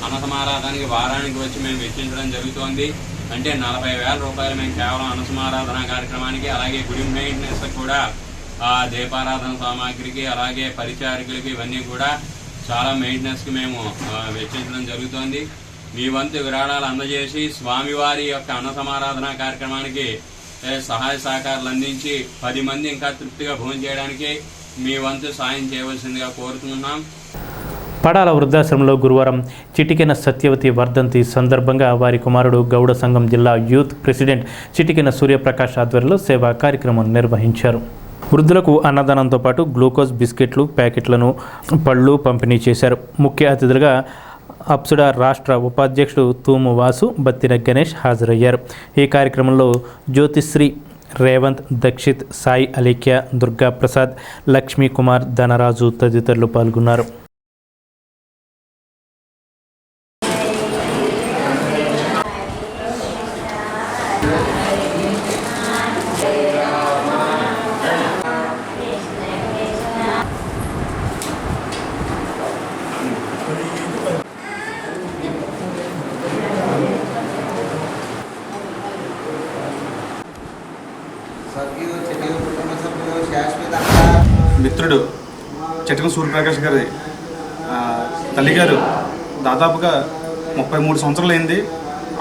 అన్న సమారాధనకి వారానికి వచ్చి మేము వెచ్చించడం జరుగుతోంది. అంటే 40,000 రూపాయలు మేము కేవలం అన్న సమారాధన కార్యక్రమానికి అలాగే గుడి మెయింటెనెన్స్ కూడా దీపారాధన సామాగ్రికి అలాగే పరిచారికులకి ఇవన్నీ కూడా చాలా మెయింటెనెన్స్కి మేము వెచ్చించడం జరుగుతోంది. మీ వంతు విరాళాలు అందజేసి స్వామివారి యొక్క అన్న సమారాధన కార్యక్రమానికి సహాయ సహకారాలు అందించి 10 మంది ఇంకా తృప్తిగా భోజనం చేయడానికి మీ వంతు సాయం చేయవలసిందిగా కోరుతున్నాం. పడాల వృద్ధాశ్రమంలో గురువారం చిటికెన సత్యవతి వర్ధంతి సందర్భంగా వారి కుమారుడు గౌడ సంఘం జిల్లా యూత్ ప్రెసిడెంట్ చిటికెన సూర్యప్రకాష్ ఆధ్వర్యంలో సేవా కార్యక్రమం నిర్వహించారు. వృద్ధులకు అన్నదానంతో పాటు గ్లూకోజ్ బిస్కెట్లు ప్యాకెట్లను పళ్ళు పంపిణీ చేశారు. ముఖ్య అతిథులుగా అప్సుడా రాష్ట్ర ఉపాధ్యక్షుడు తూము వాసు, బత్తిన గణేష్ హాజరయ్యారు. ఈ కార్యక్రమంలో జ్యోతిశ్రీ, రేవంత్, దక్షిత్, సాయి అలీఖ్య, దుర్గా ప్రసాద్, లక్ష్మీ కుమార్, ధనరాజు తదితరులు పాల్గొన్నారు. మిత్రుడు చటకం సూర్యప్రకాష్ గారి తల్లిగారు దాదాపుగా 33 సంవత్సరాలు అయింది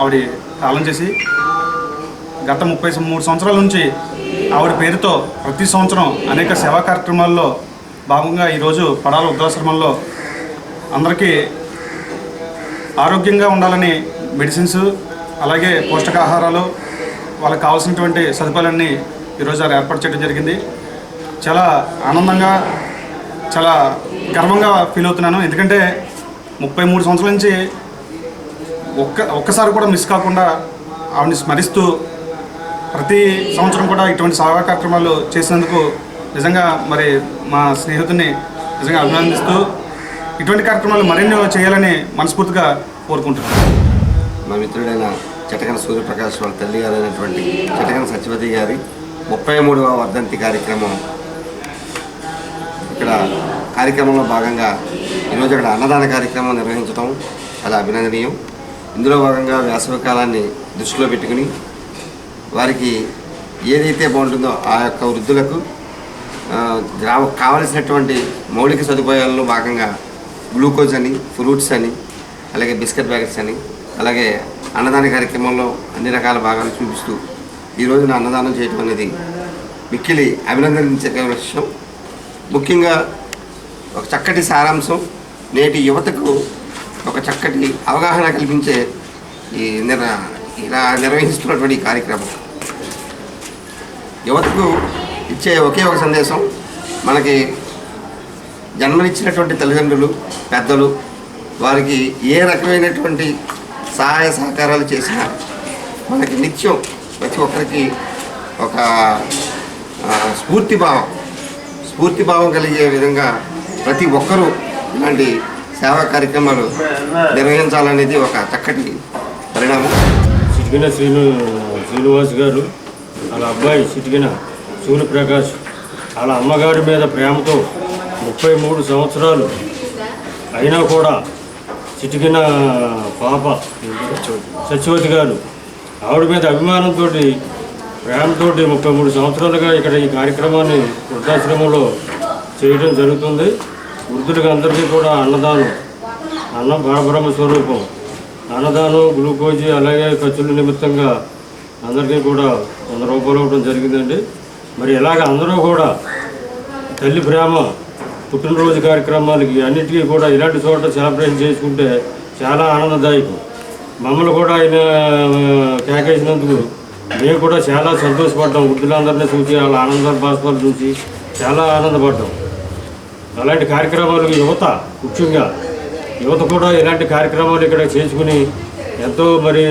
ఆవిడ కాలం చేసి. గత 33 సంవత్సరాల నుంచి ఆవిడ పేరుతో ప్రతి సంవత్సరం అనేక సేవా కార్యక్రమాల్లో భాగంగా ఈరోజు పడాల వృద్ధాశ్రమంలో అందరికీ ఆరోగ్యంగా ఉండాలని మెడిసిన్స్, అలాగే పోషకాహారాలు, వాళ్ళకి కావాల్సినటువంటి సదుపాయాలన్నీ ఈరోజు ఏర్పాటు చేయడం జరిగింది. చాలా ఆనందంగా, చాలా గర్వంగా ఫీల్ అవుతున్నాను. ఎందుకంటే 33 సంవత్సరాల నుంచి ఒక్కసారి కూడా మిస్ కాకుండా ఆవిడని స్మరిస్తూ ప్రతి సంవత్సరం కూడా ఇటువంటి సేవా కార్యక్రమాలు చేసినందుకు నిజంగా మరి మా స్నేహితుడిని నిజంగా అభినందిస్తూ ఇటువంటి కార్యక్రమాలు మరిన్ని చేయాలని మనస్ఫూర్తిగా కోరుకుంటున్నాను. మా మిత్రుడైన చటకన సూర్యప్రకాష్ వాళ్ళ తల్లి గారైనటువంటి చటకన సత్యవతి గారి 33వ వర్ధంతి కార్యక్రమం ఇక్కడ కార్యక్రమంలో భాగంగా ఈరోజు అక్కడ అన్నదాన కార్యక్రమం నిర్వహించడం చాలా అభినందనీయం. ఇందులో భాగంగా వేసవి కాలాన్ని దృష్టిలో పెట్టుకుని వారికి ఏదైతే బాగుంటుందో ఆ యొక్క వృద్ధులకు కావలసినటువంటి మౌలిక సదుపాయాలలో భాగంగా గ్లూకోజ్ అని, ఫ్రూట్స్ అని, అలాగే బిస్కెట్ ప్యాకెట్స్ అని, అలాగే అన్నదాన కార్యక్రమంలో అన్ని రకాల భాగాలు చూపిస్తూ ఈ రోజున అన్నదానం చేయడం అనేది మిక్కిలి అభినందించే విషయం. ముఖ్యంగా ఒక చక్కటి సారాంశం, నేటి యువతకు ఒక చక్కటి అవగాహన కల్పించే ఇలా నిర్వహిస్తున్నటువంటి ఈ కార్యక్రమం యువతకు ఇచ్చే ఒకే ఒక సందేశం, మనకి జన్మనిచ్చినటువంటి తల్లిదండ్రులు, పెద్దలు వారికి ఏ రకమైనటువంటి సహాయ సహకారాలు చేసినా మనకి నిత్యం ప్రతి ఒక్కరికి ఒక స్ఫూర్తిభావం కలిగే విధంగా ప్రతి ఒక్కరూ ఇలాంటి సేవా కార్యక్రమాలు నిర్వహించాలనేది ఒక చక్కటి పరిణామం. చిటికిన శ్రీనివాస్ గారు, వాళ్ళ అబ్బాయి చిటికిన సూర్యప్రకాష్, వాళ్ళ అమ్మగారి మీద ప్రేమతో 33 సంవత్సరాలు అయినా కూడా చిటికిన పాప సత్యవతి గారు ఆవిడ మీద అభిమానంతో, ప్రేమతో 33 సంవత్సరాలుగా ఇక్కడ ఈ కార్యక్రమాన్ని వృద్ధాశ్రమంలో చేయడం జరుగుతుంది. వృద్ధులకి అందరికీ కూడా అన్నం పరబ్రహ్మ స్వరూపం, అన్నదానం, గ్లూకోజ్, అలాగే ఖర్చుల నిమిత్తంగా అందరికీ కూడా 100 రూపాయలు ఇవ్వడం జరిగిందండి. మరి ఇలాగ అందరూ కూడా తల్లి ప్రేమ, పుట్టినరోజు కార్యక్రమాలకి అన్నిటికీ కూడా ఇలాంటి చోట సెలబ్రేషన్ చేసుకుంటే చాలా ఆనందదాయకం. మమ్మల్ని కూడా ఆయన కేకేసినందుకు మేము కూడా చాలా సంతోషపడ్డాం. వృద్ధులందరినీ చూసి వాళ్ళ ఆనంద భాస్పాలు చూసి చాలా ఆనందపడ్డాం. అలాంటి కార్యక్రమాలు ముఖ్యంగా యువత కూడా ఇలాంటి కార్యక్రమాలు ఇక్కడ చేసుకుని ఎంతో మరి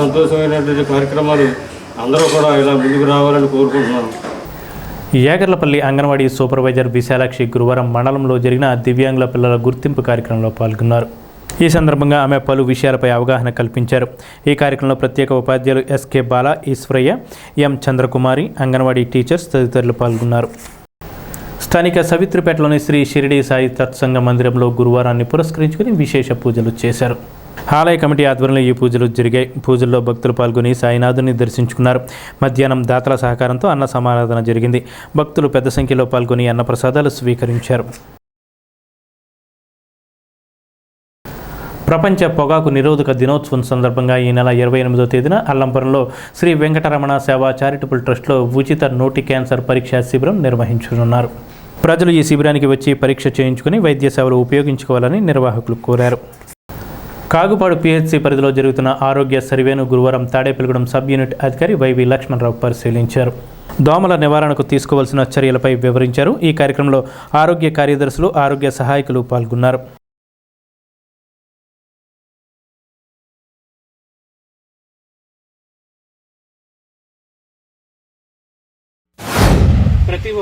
సంతోషమైనటువంటి కార్యక్రమాలు అందరూ కూడా ఇలా ముందుకు రావాలని కోరుకుంటున్నాను. యాగర్లపల్లి అంగన్వాడీ సూపర్వైజర్ విశాలాక్షి గురువారం మండలంలో జరిగిన దివ్యాంగుల పిల్లల గుర్తింపు కార్యక్రమంలో పాల్గొన్నారు. ఈ సందర్భంగా ఆమె పలు విషయాలపై అవగాహన కల్పించారు. ఈ కార్యక్రమంలో ప్రత్యేక ఉపాధ్యాయులు ఎస్కే బాల, ఈశ్వరయ్య, ఎం చంద్రకుమారి, అంగన్వాడీ టీచర్స్ తదితరులు పాల్గొన్నారు. స్థానిక సవిత్రిపేటలోని శ్రీ షిరిడి సాయి సత్సంగ మందిరంలో గురువారాన్ని పురస్కరించుకుని విశేష పూజలు చేశారు. ఆలయ కమిటీ ఆధ్వర్యంలో ఈ పూజలు జరిగాయి. పూజల్లో భక్తులు పాల్గొని సాయినాథుని దర్శించుకున్నారు. మధ్యాహ్నం దాతల సహకారంతో అన్న సమారాధన జరిగింది. భక్తులు పెద్ద సంఖ్యలో పాల్గొని అన్న ప్రసాదాలు స్వీకరించారు. ప్రపంచ పొగాకు నిరోధక దినోత్సవం సందర్భంగా ఈ నెల 28వ తేదీన అల్లంపురంలో శ్రీ వెంకటరమణ సేవా చారిటబుల్ ట్రస్ట్లో ఉచిత నోటి క్యాన్సర్ పరీక్షా శిబిరం నిర్వహించనున్నారు. ప్రజలు ఈ శిబిరానికి వచ్చి పరీక్ష చేయించుకుని వైద్య సేవలు ఉపయోగించుకోవాలని నిర్వాహకులు కోరారు. కాగుపాడు పిహెచ్సి పరిధిలో జరుగుతున్న ఆరోగ్య సర్వేను గురువారం తాడేపల్లిగూడెం సబ్ యూనిట్ అధికారి వైవి లక్ష్మణరావు పరిశీలించారు. దోమల నివారణకు తీసుకోవాల్సిన చర్యలపై వివరించారు. ఈ కార్యక్రమంలో ఆరోగ్య కార్యదర్శులు, ఆరోగ్య సహాయకులు పాల్గొన్నారు.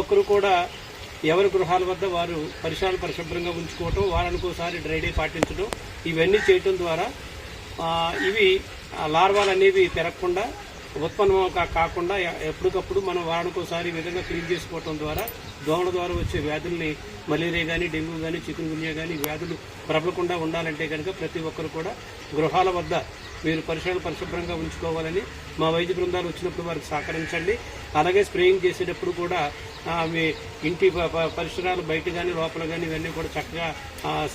ఒక్కరూ కూడా ఎవరి గృహాల వద్ద వారు పరిసరాలు పరిశుభ్రంగా ఉంచుకోవటం, వారానికోసారి డ్రై డే పాటించడం, ఇవన్నీ చేయటం ద్వారా ఇవి లార్వాలు అనేవి పెరగకుండా ఉత్పన్నం కాకుండా ఎప్పటికప్పుడు మనం వారానికోసారి ఈ విధంగా క్లీన్ చేసుకోవటం ద్వారా దోమల ద్వారా వచ్చే వ్యాధుల్ని మలేరియా కానీ, డెంగ్యూ కానీ, చికెన్ గున్యా కానీ వ్యాధులు ప్రబలకుండా ఉండాలంటే కనుక ప్రతి ఒక్కరు కూడా గృహాల వద్ద మీరు పరిసరాలు పరిశుభ్రంగా ఉంచుకోవాలని మా వైద్య బృందాలు వచ్చినప్పుడు వారికి సహకరించండి. అలాగే స్ప్రేయింగ్ చేసేటప్పుడు కూడా మీ ఇంటి పరిసరాలు బయట కానీ లోపల కానీ ఇవన్నీ కూడా చక్కగా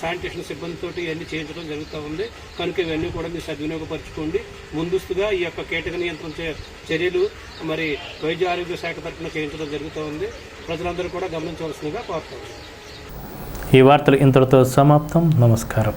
శానిటేషన్ సిబ్బందితో ఇవన్నీ చేయించడం జరుగుతూ ఉంది. కనుక ఇవన్నీ కూడా మీరు సద్వినియోగపరచుకోండి. ముందస్తుగా ఈ యొక్క కీటక నియంత్రణ చర్యలు మరి వైద్య ఆరోగ్య శాఖ తరఫున చేయించడం జరుగుతూ ఉంది. ప్రజలందరూ కూడా గమనించవలసిందిగా కోరుతాం. ఈ వార్తలు ఇంతటితో సమాప్తం. నమస్కారం.